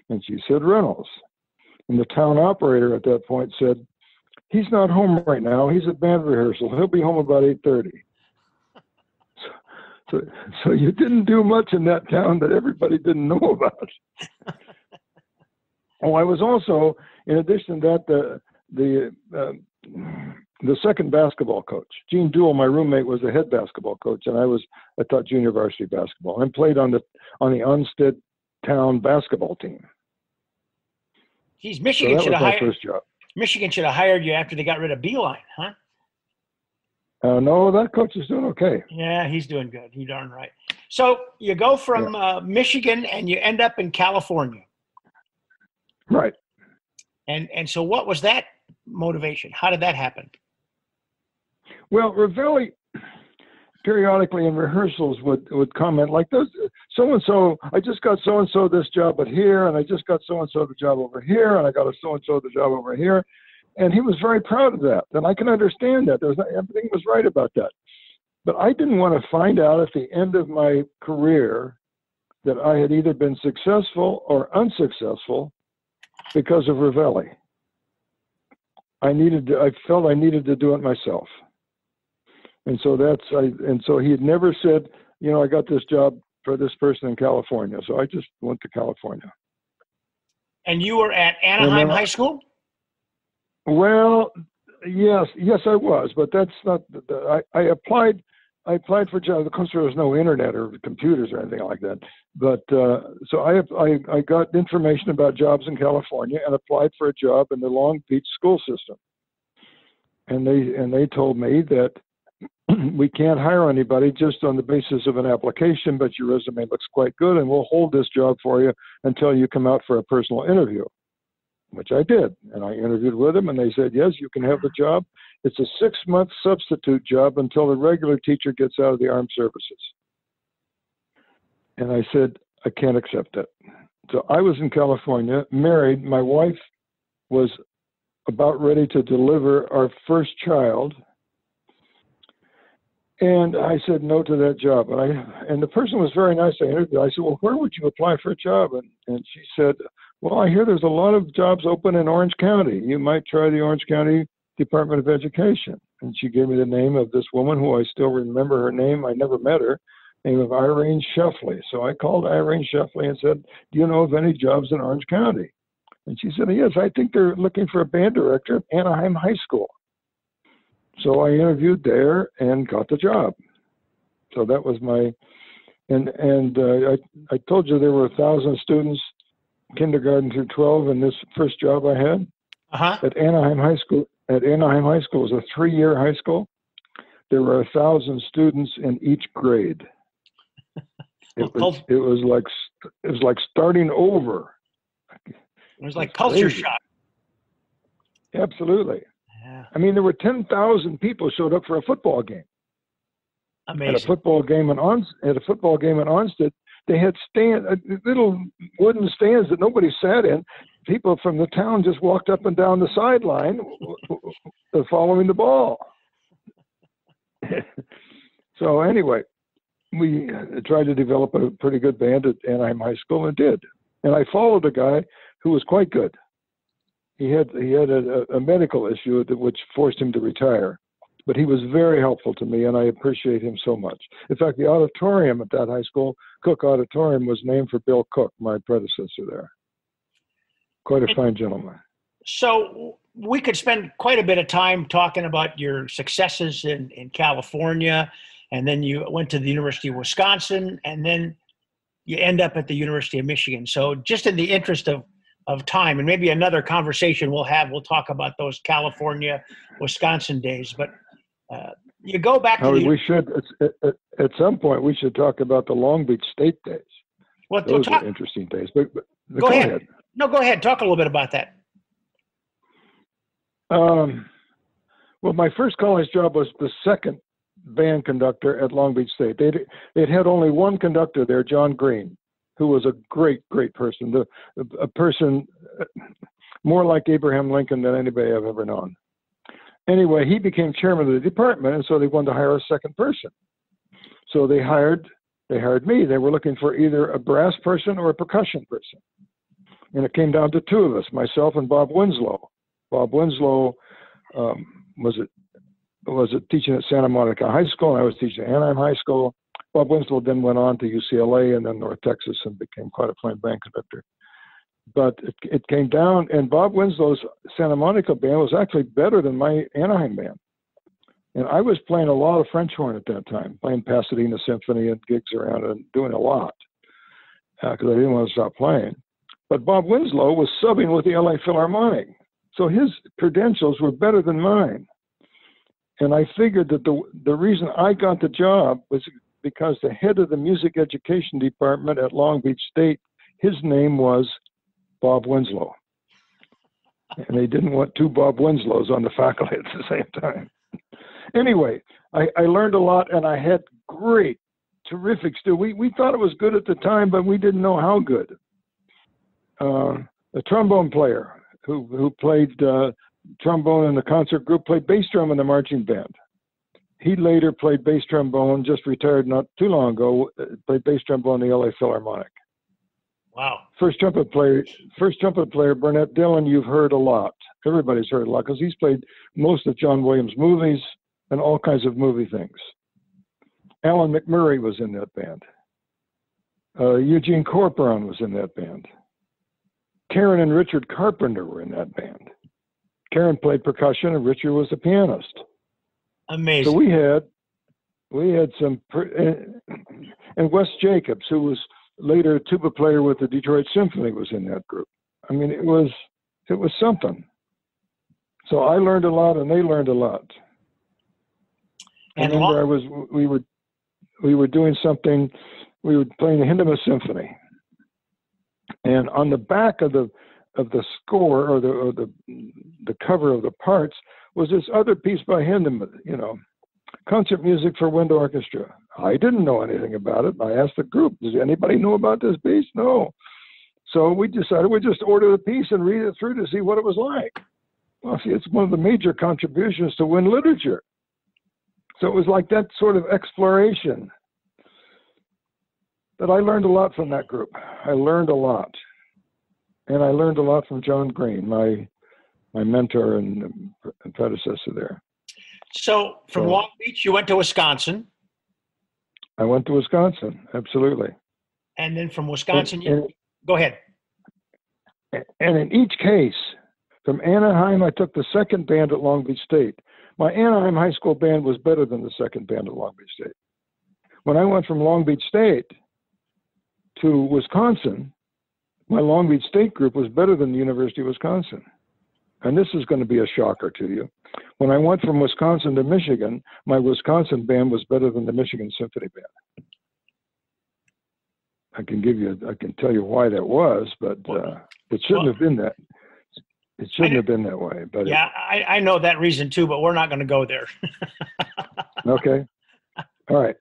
And she said, "Reynolds." And the town operator at that point said, "He's not home right now. He's at band rehearsal. He'll be home about 8:30. So you didn't do much in that town that everybody didn't know about. Oh, I was also, in addition to that, the second basketball coach. Gene Duell, my roommate, was the head basketball coach, and I taught junior varsity basketball and played on the Onstead town basketball team. Geez, Michigan so should that have was my first job. Michigan should have hired you after they got rid of Beeline, huh? No, that coach is doing okay. Yeah, he's doing good. He darn right. So you go from Michigan and you end up in California. Right. And so what was that motivation? How did that happen? Well, Ravelli periodically in rehearsals would comment like, "Those so-and-so, I just got so-and-so this job at here, and I just got so-and-so the job over here, and I got a so-and-so the job over here." And he was very proud of that. And I can understand that. Everything was right about that. But I didn't want to find out at the end of my career that I had either been successful or unsuccessful because of Ravelli. I felt I needed to do it myself. And so he had never said, "I got this job for this person in California." So I just went to California. And you were at Anaheim High School? Well, yes, I was, but that's not. I applied for jobs. Of course, there was no internet or computers or anything like that. But so I got information about jobs in California and applied for a job in the Long Beach school system. And they told me that we can't hire anybody just on the basis of an application, but your resume looks quite good, and we'll hold this job for you until you come out for a personal interview. Which I did, and I interviewed with them, and they said, "Yes, you can have the job. It's a 6-month substitute job until the regular teacher gets out of the armed services." And I said, "I can't accept that." So I was in California, married. My wife was about ready to deliver our first child, and I said no to that job. And the person was very nice. I interviewed. I said, "Well, where would you apply for a job?" And she said, "Well, I hear there's a lot of jobs open in Orange County. You might try the Orange County Department of Education." And she gave me the name of this woman who I still remember her name. I never met her, name of Erin Cole. So I called Erin Cole and said, "Do you know of any jobs in Orange County?" And she said, "Yes, I think they're looking for a band director at Anaheim High School." So I interviewed there and got the job. So that was my, and I told you there were 1,000 students. kindergarten through 12 in this first job I had at Anaheim High School. At Anaheim High School, it was a 3-year high school. There were 1,000 students in each grade. It was like starting over. It was like culture shock. Absolutely. Yeah. I mean, there were 10,000 people showed up for a football game. Amazing. At a football game in Onstead, they had little wooden stands that nobody sat in. People from the town just walked up and down the sideline following the ball. So anyway, we tried to develop a pretty good band at Anaheim High School and did. And I followed a guy who was quite good. He had a medical issue which forced him to retire. But he was very helpful to me, and I appreciate him so much. In fact, the auditorium at that high school, Cook Auditorium, was named for Bill Cook, my predecessor there. Quite a fine gentleman. So we could spend quite a bit of time talking about your successes in California, and then you went to the University of Wisconsin, and then you end up at the University of Michigan. So just in the interest of time, and maybe another conversation we'll talk about those California, Wisconsin days, but you go back to we should at some point we should talk about the Long Beach State days. Well, those are interesting days. But go ahead. No, go ahead. Talk a little bit about that. Well, my first college job was the second band conductor at Long Beach State. They'd had only one conductor there, John Green, who was a great person. A person more like Abraham Lincoln than anybody I've ever known. Anyway, he became chairman of the department, and so they wanted to hire a second person. So they hired me. They were looking for either a brass person or a percussion person. And it came down to two of us, myself and Bob Winslow. Bob Winslow was teaching at Santa Monica High School, and I was teaching at Anaheim High School. Bob Winslow then went on to UCLA and then North Texas and became quite a fine band conductor. But it came down, and Bob Winslow's Santa Monica band was actually better than my Anaheim band. And I was playing a lot of French horn at that time, playing Pasadena Symphony and gigs around and doing a lot because I didn't want to stop playing. But Bob Winslow was subbing with the LA Philharmonic. So his credentials were better than mine. And I figured that the reason I got the job was because the head of the music education department at Long Beach State, his name was Bob Winslow. And they didn't want two Bob Winslows on the faculty at the same time. Anyway, I learned a lot, and I had terrific students. We thought it was good at the time, but we didn't know how good. A trombone player who played trombone in the concert group played bass drum in the marching band. He later played bass trombone, just retired not too long ago, played bass trombone in the LA Philharmonic. Wow. First trumpet player, Burnett Dillon, you've heard a lot. Everybody's heard a lot because he's played most of John Williams' movies and all kinds of movie things. Alan McMurray was in that band. Eugene Corporon was in that band. Karen and Richard Carpenter were in that band. Karen played percussion and Richard was the pianist. Amazing. So we had some, and Wes Jacobs, who was later a tuba player with the Detroit Symphony, was in that group. I mean, it was something. So I learned a lot, and they learned a lot. And I remember we were doing something. We were playing the Hindemith Symphony, and on the back of the score or the cover of the parts was this other piece by Hindemith, concert music for wind orchestra. I didn't know anything about it. I asked the group, does anybody know about this piece? No. So we decided we'd just order the piece and read it through to see what it was like. Well, see, it's one of the major contributions to wind literature. So it was like that sort of exploration. But I learned a lot from that group. I learned a lot. And I learned a lot from John Green, my mentor and predecessor there. So from Long Beach, you went to Wisconsin. I went to Wisconsin, absolutely. And then from Wisconsin, go ahead. And in each case, from Anaheim, I took the second band at Long Beach State. My Anaheim High School band was better than the second band at Long Beach State. When I went from Long Beach State to Wisconsin, my Long Beach State group was better than the University of Wisconsin. And this is going to be a shocker to you. When I went from Wisconsin to Michigan, my Wisconsin band was better than the Michigan Symphony Band. I can tell you why that was, but it shouldn't have been that. It shouldn't have been that way. But yeah, I know that reason too, but we're not going to go there. Okay. All right.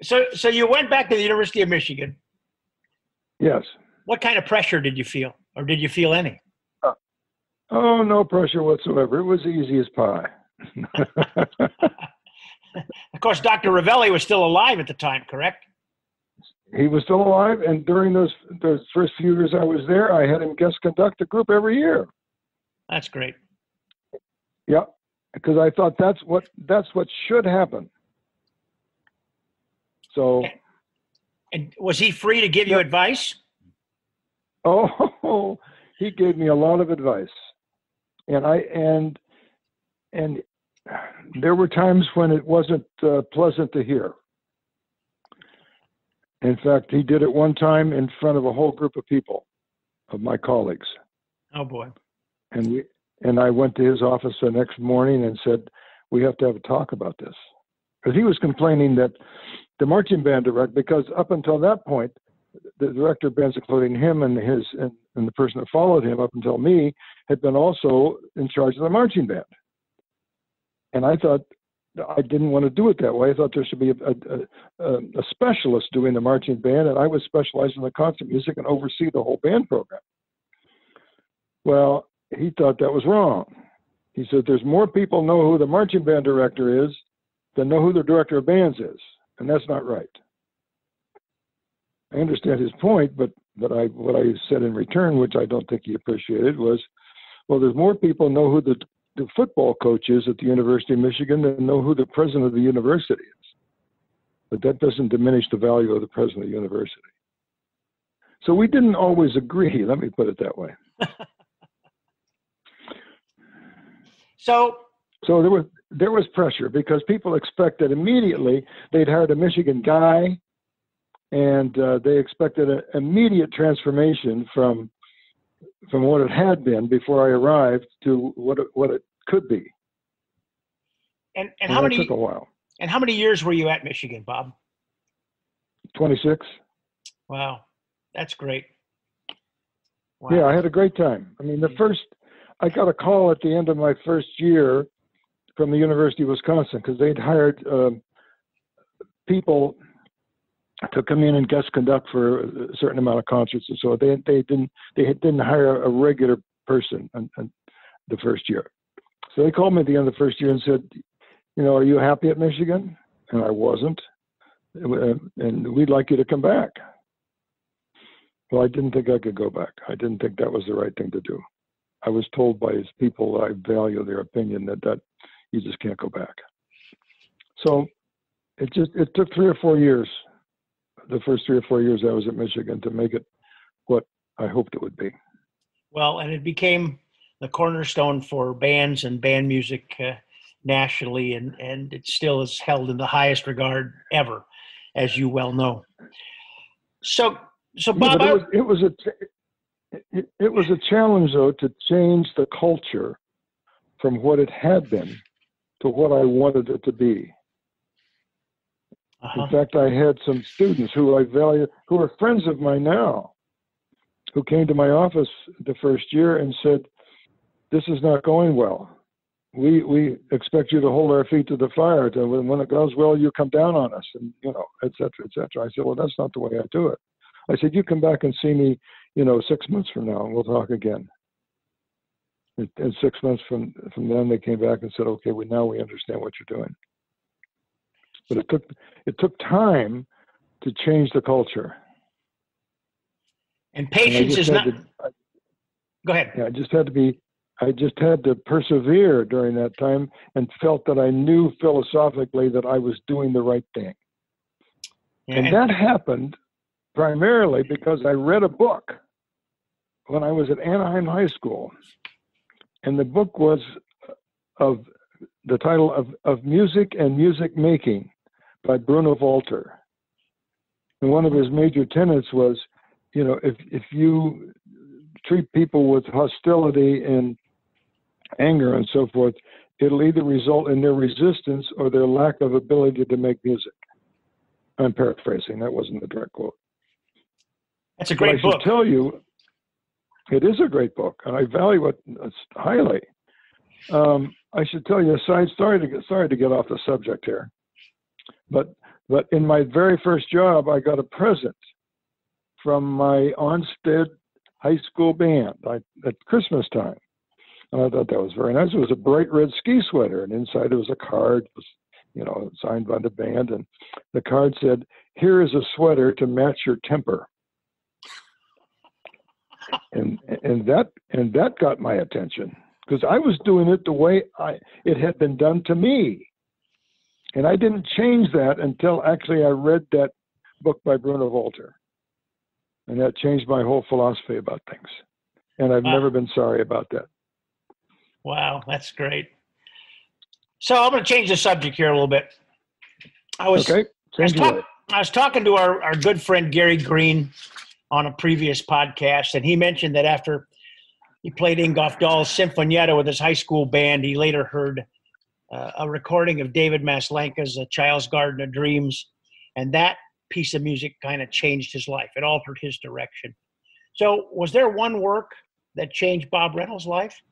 So you went back to the University of Michigan. Yes. What kind of pressure did you feel, or did you feel any? Oh, no pressure whatsoever. It was easy as pie. Of course, Dr. Ravelli was still alive at the time, correct? He was still alive, and during those first few years I was there, I had him guest conduct a group every year. That's great. Yeah, because I thought that's what should happen. So. And was he free to give you advice? Oh, he gave me a lot of advice, and there were times when it wasn't pleasant to hear. In fact, he did it one time in front of a whole group of people, of my colleagues. Oh boy! And I went to his office the next morning and said, "We have to have a talk about this," because he was complaining that the marching band director, because up until that point, the director of bands, including him and the person that followed him up until me, had been also in charge of the marching band. And I thought, I didn't want to do it that way. I thought there should be a specialist doing the marching band, and I would specialize in the concert music and oversee the whole band program. Well, he thought that was wrong. He said, there's more people know who the marching band director is than know who the director of bands is, and that's not right. I understand his point, but what I said in return, which I don't think he appreciated, was, well, there's more people know who the football coach is at the University of Michigan than know who the president of the university is. But that doesn't diminish the value of the president of the university. So we didn't always agree, let me put it that way. So there was pressure because people expected immediately they'd hired a Michigan guy, and they expected an immediate transformation from what it had been before I arrived to what it could be. And how many took a while. And how many years were you at Michigan, Bob? 26. Wow, that's great. Wow. Yeah, I had a great time. I mean, I got a call at the end of my first year from the University of Wisconsin because they'd hired people to come in and guest conduct for a certain amount of concerts, and so they didn't hire a regular person in the first year. So they called me at the end of the first year and said, are you happy at Michigan? And I wasn't, and we'd like you to come back. Well, I didn't think I could go back. I didn't think that was the right thing to do. I was told by his people, I value their opinion, that you just can't go back. So it took 3 or 4 years. The first 3 or 4 years I was at Michigan to make it what I hoped it would be. Well, and it became the cornerstone for bands and band music nationally, and it still is held in the highest regard ever, as you well know. So Bob, it was a challenge though to change the culture from what it had been to what I wanted it to be. In fact, I had some students who I value, who are friends of mine now, who came to my office the first year and said, this is not going well. We expect you to hold our feet to the fire. When it goes well, you come down on us, and, et cetera, et cetera. I said, well, that's not the way I do it. I said, you come back and see me, 6 months from now, and we'll talk again. And 6 months from then, they came back and said, okay, now we understand what you're doing. But it took time to change the culture. And patience is not. Go ahead. Yeah, I just had to persevere during that time and felt that I knew philosophically that I was doing the right thing. Yeah, and that happened primarily because I read a book when I was at Anaheim High School. And the book was of the title of Music and Music Making by Bruno Walter. And one of his major tenets was, if you treat people with hostility and anger and so forth, it'll either result in their resistance or their lack of ability to make music. I'm paraphrasing. That wasn't the direct quote. That's a great book. I book. should tell you, it is a great book, and I value it highly. I should tell you, sorry to get off the subject here, but in my very first job, I got a present from my Onsted high school band at Christmas time. And I thought that was very nice. It was a bright red ski sweater, and inside it was a card, signed by the band. And the card said, "Here is a sweater to match your temper." And that got my attention, because I was doing it the way it had been done to me. And I didn't change that until actually I read that book by Bruno Walter. And that changed my whole philosophy about things. And I've never been sorry about that. Wow, that's great. So I'm going to change the subject here a little bit. I was talking to our good friend Gary Green on a previous podcast, and he mentioned that after he played Ingolf Dahl's Sinfonietta with his high school band, he later heard a recording of David Maslanka's A Child's Garden of Dreams, and that piece of music kind of changed his life. It altered his direction. So was there one work that changed Bob Reynolds' life?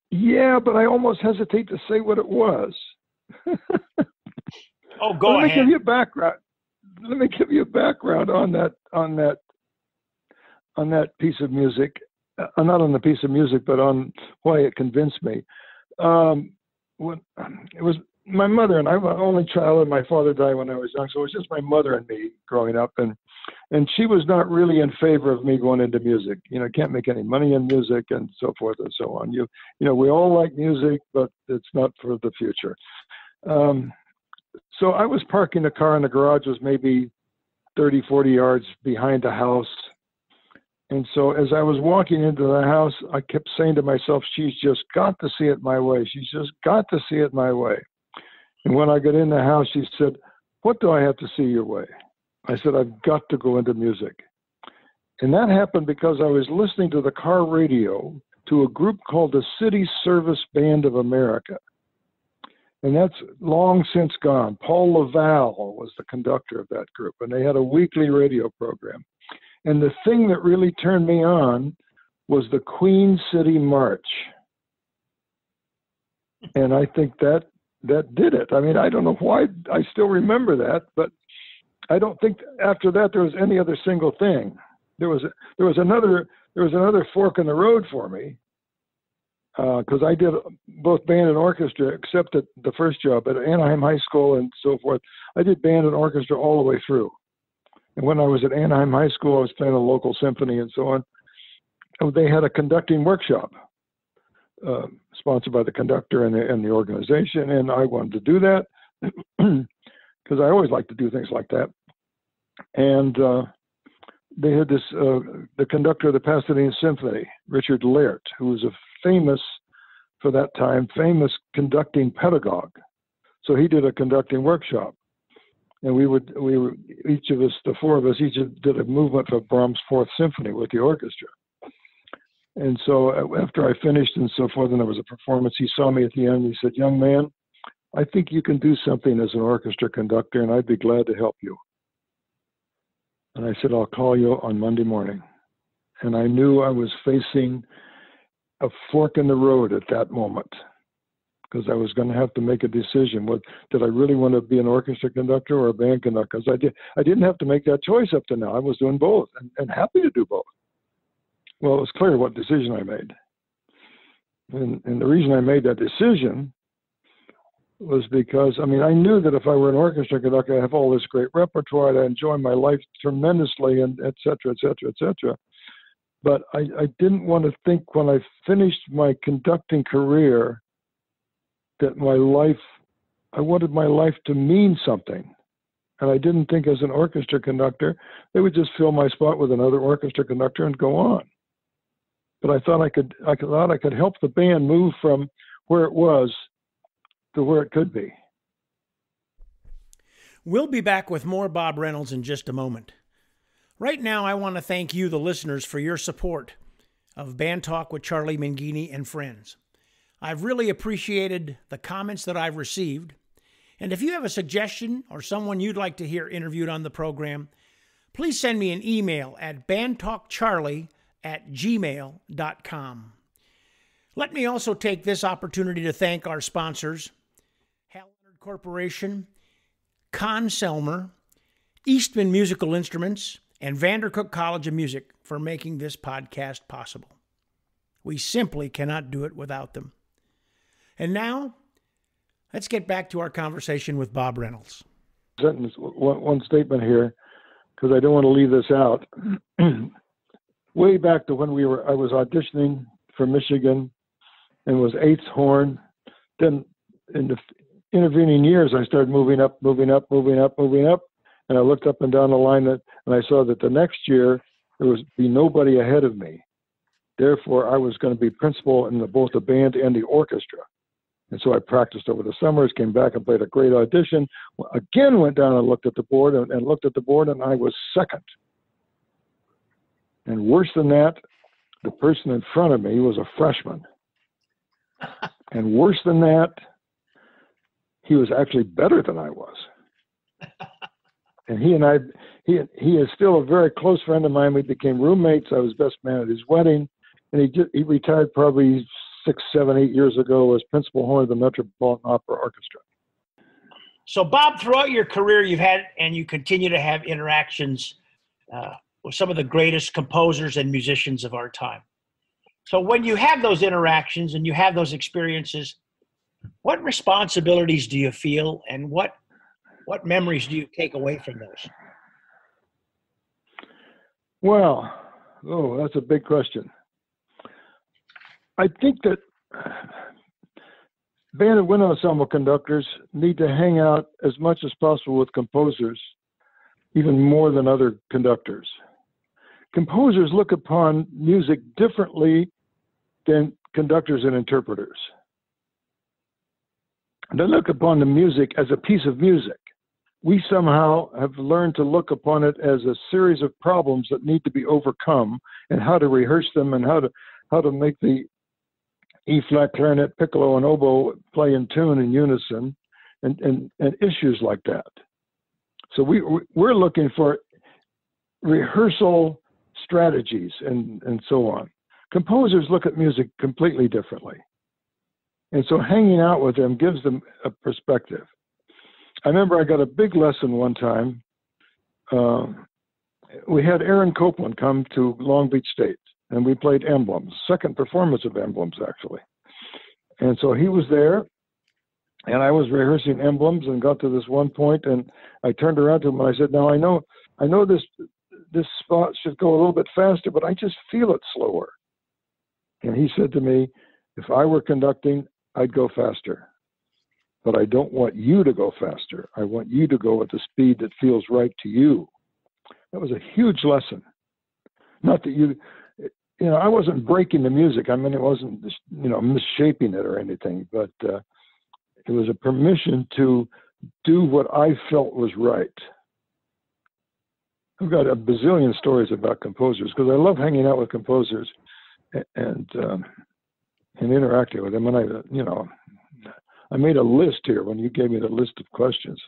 Yeah, but I almost hesitate to say what it was. Oh, go ahead. Let me give you a background on that piece of music. Not on the piece of music, but on why it convinced me. When it was my mother, and I'm an only child, and my father died when I was young, so it was just my mother and me growing up, and she was not really in favor of me going into music. Can't make any money in music, and so forth and so on. We all like music, but it's not for the future. So I was parking the car in the garage, was maybe 30, 40 yards behind the house. And so as I was walking into the house, I kept saying to myself, she's just got to see it my way. She's just got to see it my way. And when I got in the house, she said, "What do I have to see your way?" I said, "I've got to go into music." And that happened because I was listening to the car radio to a group called the City Service Band of America. And that's long since gone. Paul Laval was the conductor of that group, and they had a weekly radio program. And the thing that really turned me on was the Queen City March. And I think that did it. I mean, I don't know why I still remember that, but I don't think after that there was any other single thing. There was another fork in the road for me, because I did both band and orchestra, except at the first job at Anaheim High School and so forth. I did band and orchestra all the way through. And when I was at Anaheim High School, I was playing a local symphony and so on. They had a conducting workshop sponsored by the conductor and the organization, and I wanted to do that because I always like to do things like that. And they had the conductor of the Pasadena Symphony, Richard Laird, who was for that time, famous conducting pedagogue. So he did a conducting workshop. And we were each of us, the four of us, each did a movement for Brahms' Fourth Symphony with the orchestra. And so after I finished and so forth, and there was a performance, he saw me at the end. He said, "Young man, I think you can do something as an orchestra conductor, and I'd be glad to help you." And I said, "I'll call you on Monday morning." And I knew I was facing a fork in the road at that moment, because I was going to have to make a decision. Did I really want to be an orchestra conductor or a band conductor? Because I didn't have to make that choice up to now. I was doing both and happy to do both. Well, it was clear what decision I made. And the reason I made that decision was because, I knew that if I were an orchestra conductor, I'd have all this great repertoire, I'd enjoy my life tremendously, and et cetera, et cetera, et cetera. But I didn't want to think when I finished my conducting career that I wanted my life to mean something. And I didn't think as an orchestra conductor, they would just fill my spot with another orchestra conductor and go on. But I thought I could help the band move from where it was to where it could be. We'll be back with more Bob Reynolds in just a moment. Right now, I want to thank you, the listeners, for your support of Band Talk with Charlie Mangini and Friends. I've really appreciated the comments that I've received. And if you have a suggestion or someone you'd like to hear interviewed on the program, please send me an email at bandtalkcharlie@gmail.com. Let me also take this opportunity to thank our sponsors, Hal Leonard Corporation, Con Selmer, Eastman Musical Instruments, and Vandercook College of Music for making this podcast possible. We simply cannot do it without them. And now, let's get back to our conversation with Bob Reynolds. One statement here, because I don't want to leave this out. Way back to when I was auditioning for Michigan and was eighth horn. Then in the intervening years, I started moving up. And I looked up and down the line and I saw that the next year there was be nobody ahead of me. Therefore, I was going to be principal in both the band and the orchestra. And so I practiced over the summers, came back and played a great audition. Again, went down and looked at the board and I was second. And worse than that, the person in front of me was a freshman. And worse than that, he was actually better than I was. And he is still a very close friend of mine. We became roommates. I was best man at his wedding. And he retired probably 6, 7, 8 years ago as principal horn of the Metropolitan Opera Orchestra. So, Bob, throughout your career, you've had and you continue to have interactions with some of the greatest composers and musicians of our time. So when you have those interactions and you have those experiences, what responsibilities do you feel and what memories do you take away from those? Well, that's a big question. I think that band and wind ensemble conductors need to hang out as much as possible with composers, even more than other conductors. Composers look upon music differently than conductors and interpreters. They look upon the music as a piece of music. We somehow have learned to look upon it as a series of problems that need to be overcome, and how to rehearse them, and how to make the E-flat, clarinet, piccolo, and oboe play in tune in unison, and issues like that. So we're looking for rehearsal strategies and so on. Composers look at music completely differently. And so hanging out with them gives them a perspective. I remember I got a big lesson one time. We had Erin Cole come to Long Beach State, and we played Emblems, second performance of Emblems, actually. And so he was there, and I was rehearsing Emblems and got to this one point, and I turned around to him and I said, now I know this spot should go a little bit faster, but I just feel it slower. And he said to me, if I were conducting, I'd go faster. But I don't want you to go faster. I want you to go at the speed that feels right to you. That was a huge lesson. Not that I wasn't breaking the music. I mean, it wasn't, misshaping it or anything, but it was a permission to do what I felt was right. I've got a bazillion stories about composers because I love hanging out with composers and interacting with them. And I made a list here when you gave me the list of questions.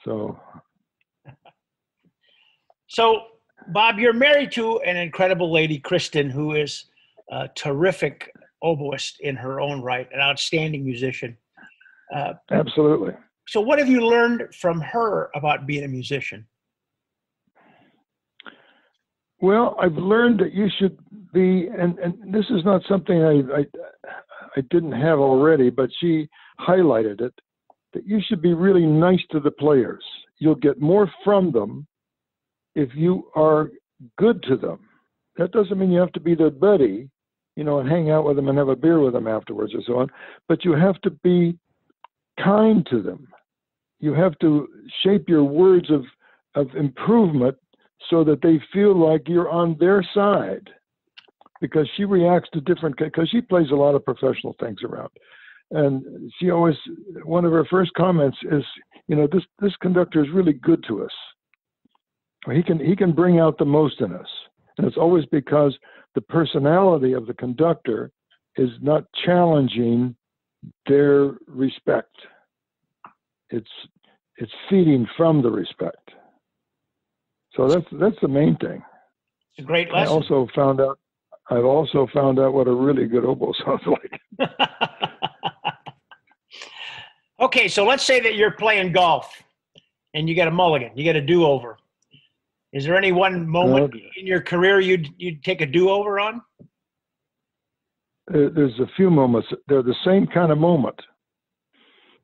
So, Bob, you're married to an incredible lady, Kristen, who is a terrific oboist in her own right, an outstanding musician. Absolutely. So what have you learned from her about being a musician? Well, I've learned that you should be, and this is not something I didn't have already, but she highlighted it, that you should be really nice to the players. You'll get more from them if you are good to them. That doesn't mean you have to be their buddy, and hang out with them and have a beer with them afterwards or so on, but you have to be kind to them. You have to shape your words of improvement so that they feel like you're on their side, because she reacts to because she plays a lot of professional things around. And she always, one of her first comments is, this conductor is really good to us. He can bring out the most in us. And it's always because the personality of the conductor is not challenging their respect. It's feeding from the respect. So that's the main thing. It's a great lesson. I've also found out what a really good oboe sounds like. Okay, so let's say that you're playing golf and you got a mulligan, you got a do-over. Is there any one moment in your career you'd take a do-over on? There's a few moments. They're the same kind of moment,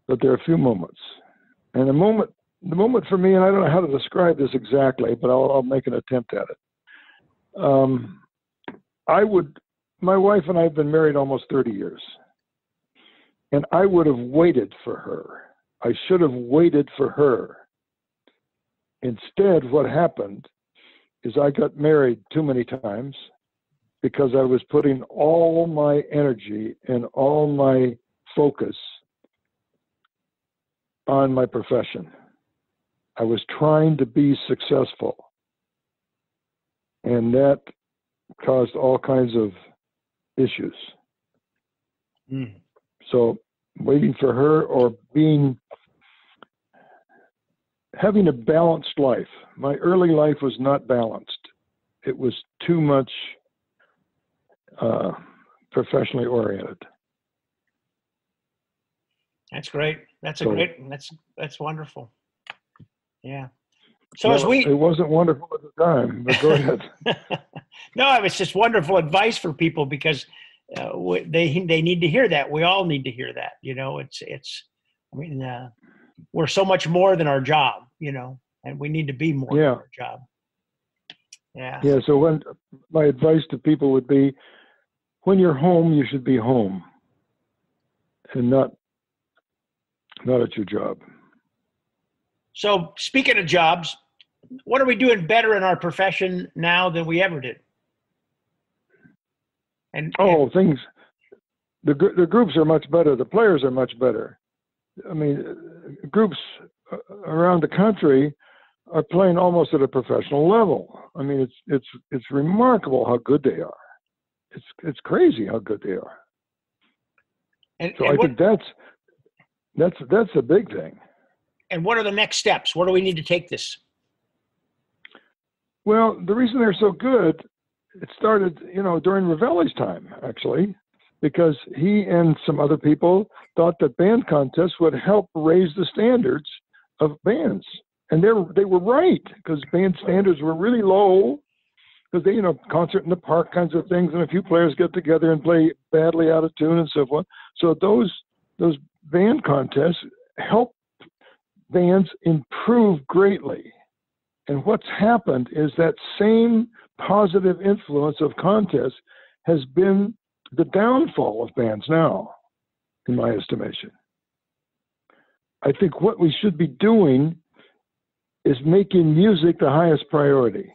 but there are a few moments. And the moment for me, and I don't know how to describe this exactly, but I'll make an attempt at it. My wife and I have been married almost 30 years, and I would have waited for her. I should have waited for her. Instead, what happened is I got married too many times because I was putting all my energy and all my focus on my profession. I was trying to be successful, and that caused all kinds of issues. So waiting for her or having a balanced life. My early life was not balanced. It was too much professionally oriented. That's great. That's wonderful. Yeah. So it wasn't wonderful at the time, but go ahead. No, it's just wonderful advice for people because they need to hear that. We all need to hear that. You know, we're so much more than our job, you know, and we need to be more than our job. Yeah. Yeah. So my advice to people would be, when you're home, you should be home and not at your job. So speaking of jobs, what are we doing better in our profession now than we ever did? Things. The groups are much better. The players are much better. I mean, groups around the country are playing almost at a professional level. I mean, it's remarkable how good they are. It's crazy how good they are. I think that's a big thing. And what are the next steps? Where do we need to take this? Well, the reason they're so good, it started, during Ravelli's time, actually, because he and some other people thought that band contests would help raise the standards of bands. And they were right, because band standards were really low, because they, concert in the park kinds of things, and a few players get together and play badly out of tune and so forth. So those band contests help bands improve greatly. And what's happened is that same positive influence of contests has been the downfall of bands now, in my estimation. I think what we should be doing is making music the highest priority,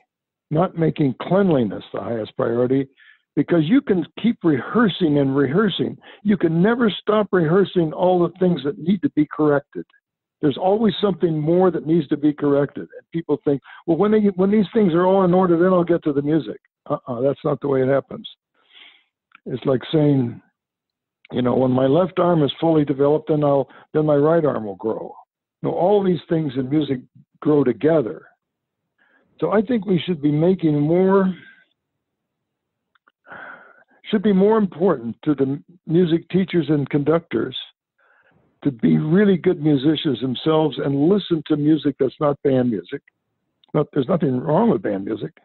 not making cleanliness the highest priority, because you can keep rehearsing and rehearsing. You can never stop rehearsing all the things that need to be corrected. There's always something more that needs to be corrected. And people think, well, when these things are all in order, then I'll get to the music. That's not the way it happens. It's like saying, when my left arm is fully developed, then my right arm will grow. All these things in music grow together. So I think we should be making should be more important to the music teachers and conductors to be really good musicians themselves and listen to music that's not band music. There's nothing wrong with band music,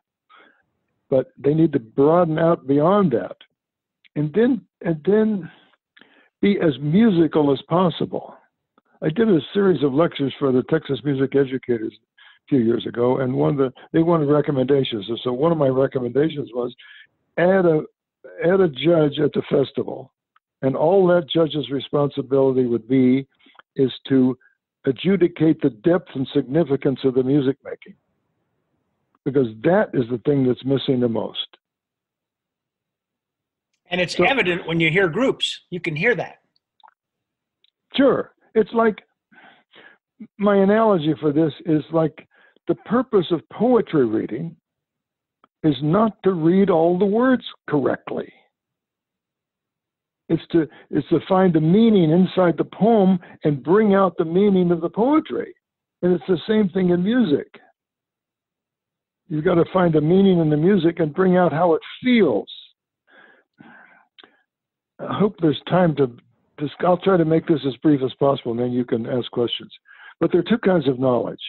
but they need to broaden out beyond that, and then be as musical as possible. I did a series of lectures for the Texas music educators a few years ago, and they wanted recommendations. And so one of my recommendations was add a judge at the festival. And all that judge's responsibility is to adjudicate the depth and significance of the music making, because that is the thing that's missing the most. And it's evident when you hear groups. You can hear that. Sure. It's like, my analogy for this is like the purpose of poetry reading is not to read all the words correctly. It's to find the meaning inside the poem and bring out the meaning of the poetry. And it's the same thing in music. You've got to find the meaning in the music and bring out how it feels. I hope there's time to I'll try to make this as brief as possible, and then you can ask questions. But there are two kinds of knowledge.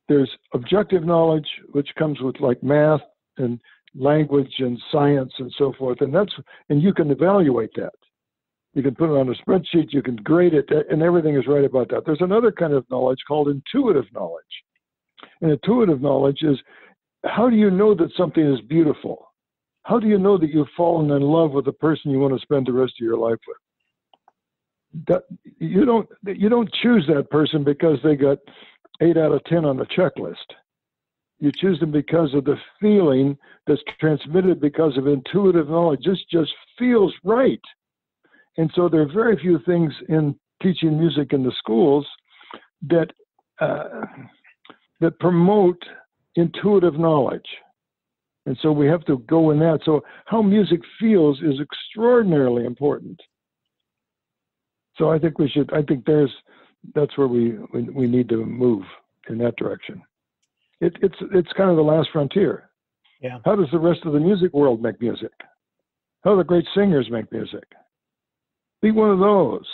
There's objective knowledge, which comes with like math and language and science and so forth, and you can evaluate that. You can put it on a spreadsheet, you can grade it, and everything is right about that. There's another kind of knowledge called intuitive knowledge. And intuitive knowledge is, how do you know that something is beautiful? How do you know that you've fallen in love with the person you want to spend the rest of your life with? That, you don't choose that person because they got 8 out of 10 on the checklist. You choose them because of the feeling that's transmitted because of intuitive knowledge. This just feels right. And so there are very few things in teaching music in the schools that promote intuitive knowledge. And so we have to go in that. So how music feels is extraordinarily important. So I think that's where we need to move in that direction. It's kind of the last frontier. Yeah. How does the rest of the music world make music? How do the great singers make music? Be one of those.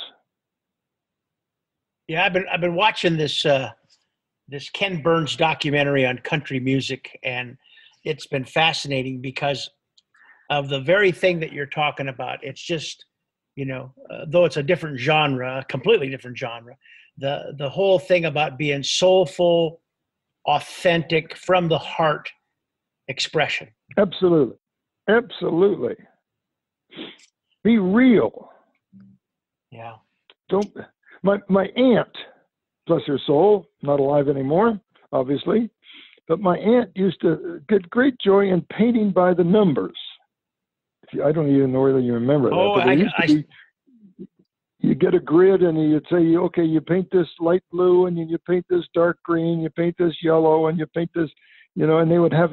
Yeah, I've been watching this Ken Burns documentary on country music, and it's been fascinating because of the very thing that you're talking about. It's just, though it's a different genre, a completely different genre, the whole thing about being soulful, authentic, from the heart expression. Absolutely. Absolutely. Be real. Yeah. My aunt, bless her soul, not alive anymore, obviously, but my aunt used to get great joy in painting by the numbers. I don't even know whether you remember that. Oh, but you get a grid and you'd say, okay, you paint this light blue and you paint this dark green, you paint this yellow and you paint this, and they would have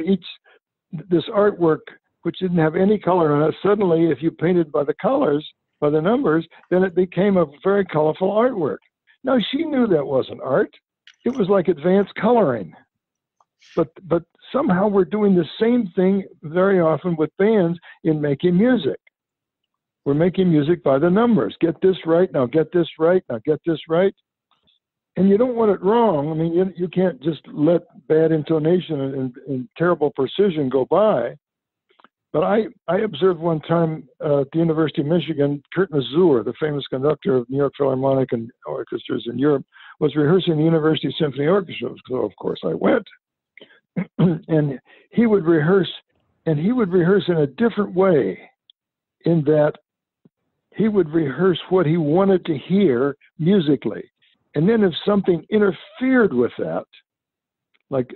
this artwork which didn't have any color on it. Suddenly, if you painted by the colors, by the numbers, then it became a very colorful artwork. Now, she knew that wasn't art. It was like advanced coloring. But somehow we're doing the same thing very often with bands in making music. We're making music by the numbers. Get this right, now get this right, now get this right. And you don't want it wrong. I mean, you can't just let bad intonation and terrible precision go by. But I observed one time at the University of Michigan, Kurt Masur, the famous conductor of New York Philharmonic and orchestras in Europe, was rehearsing the University Symphony Orchestra. So, of course, I went. And he would rehearse in a different way, in that he would rehearse what he wanted to hear musically. And then if something interfered with that, like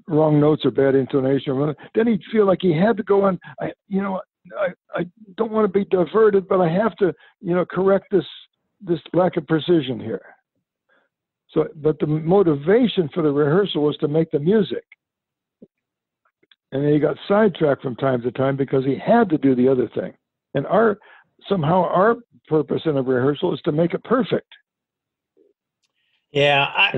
wrong notes or bad intonation, then he'd feel like he had to go on. I don't want to be diverted, but I have to, correct this lack of precision here. So, but the motivation for the rehearsal was to make the music. And then he got sidetracked from time to time because he had to do the other thing. And somehow our purpose in a rehearsal is to make it perfect. Yeah.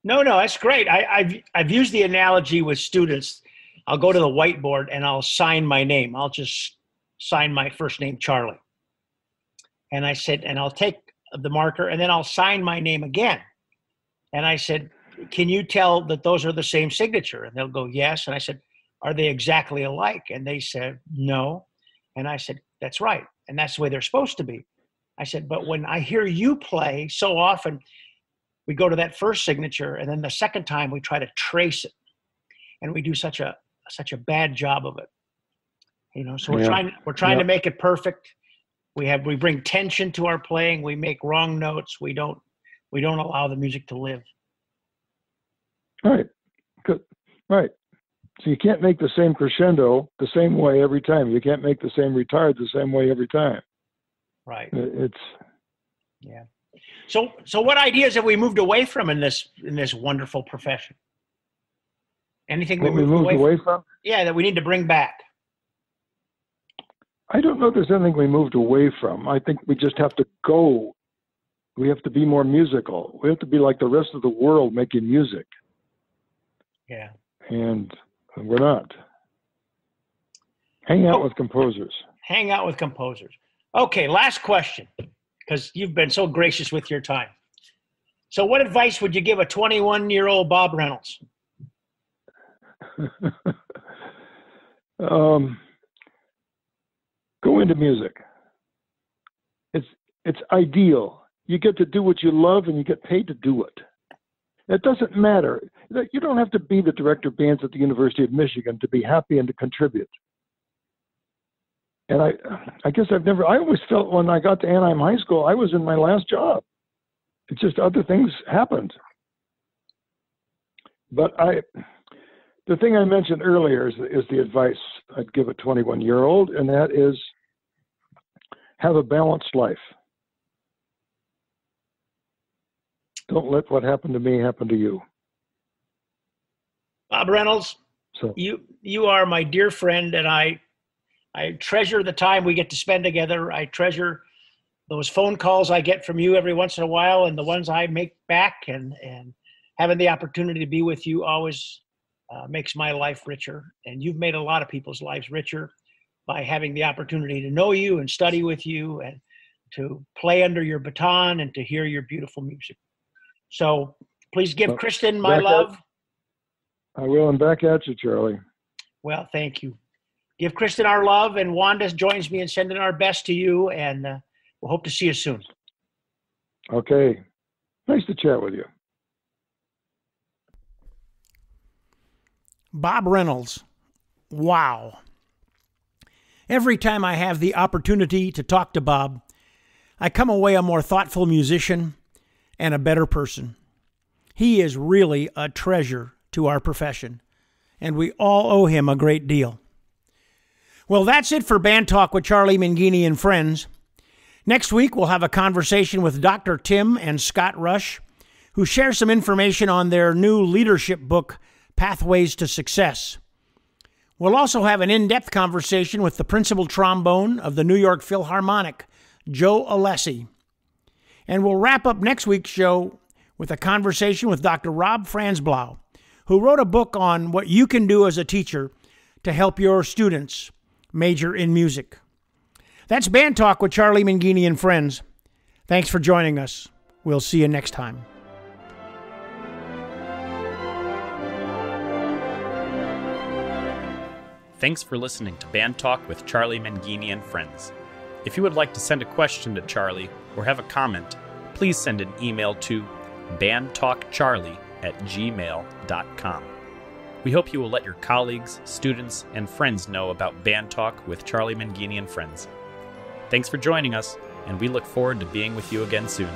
No, that's great. I've used the analogy with students. I'll go to the whiteboard and I'll sign my name. I'll just sign my first name, Charlie. And I said, and I'll take the marker and then I'll sign my name again. And I said, can you tell that those are the same signature? And they'll go, yes. And I said, are they exactly alike? And they said, no. And I said, that's right. And that's the way they're supposed to be. I said, but when I hear you play, so often we go to that first signature, and then the second time we try to trace it. And we do such a bad job of it. So we're trying to make it perfect. We bring tension to our playing. We make wrong notes. We don't allow the music to live. Right. Good. Right. So you can't make the same crescendo the same way every time. You can't make the same retard the same way every time. Right. Yeah. So what ideas have we moved away from in this wonderful profession? Anything What we moved away from? Yeah, that we need to bring back. I don't know if there's anything we moved away from. I think we just have to go. We have to be more musical. We have to be like the rest of the world making music. Yeah. And we're not. Hang out with composers. Hang out with composers. Okay, last question, because you've been so gracious with your time. So what advice would you give a 21-year-old Bob Reynolds? Go into music. It's ideal. You get to do what you love and you get paid to do it. It doesn't matter. You don't have to be the director of bands at the University of Michigan to be happy and to contribute. And I guess I always felt when I got to Anaheim High School, I was in my last job. It's just other things happened. But the thing I mentioned earlier is the advice I'd give a 21-year-old, and that is have a balanced life. Don't let what happened to me happen to you. Bob Reynolds, so you are my dear friend, and I treasure the time we get to spend together. I treasure those phone calls I get from you every once in a while, and the ones I make back, and having the opportunity to be with you always makes my life richer. And you've made a lot of people's lives richer by having the opportunity to know you and study with you and to play under your baton and to hear your beautiful music. So please give Kristen my love. I will, and back at you, Charlie. Well, thank you. Give Kristen our love, and Wanda joins me in sending our best to you, and we'll hope to see you soon. Okay. Nice to chat with you. Bob Reynolds. Wow. Every time I have the opportunity to talk to Bob, I come away a more thoughtful musician and a better person. He is really a treasure to our profession, and we all owe him a great deal. Well, that's it for Band Talk with Charlie Mangini and Friends. Next week, we'll have a conversation with Dr. Tim and Scott Rush, who share some information on their new leadership book, Pathways to Success. We'll also have an in-depth conversation with the principal trombone of the New York Philharmonic, Joe Alessi. And we'll wrap up next week's show with a conversation with Dr. Rob Franzblau, who wrote a book on what you can do as a teacher to help your students major in music. That's Band Talk with Charlie Mangini and Friends. Thanks for joining us. We'll see you next time. Thanks for listening to Band Talk with Charlie Mangini and Friends. If you would like to send a question to Charlie or have a comment, please send an email to bandtalkcharlie@gmail.com. We hope you will let your colleagues, students, and friends know about Band Talk with Charlie Mangini and Friends. Thanks for joining us, and we look forward to being with you again soon.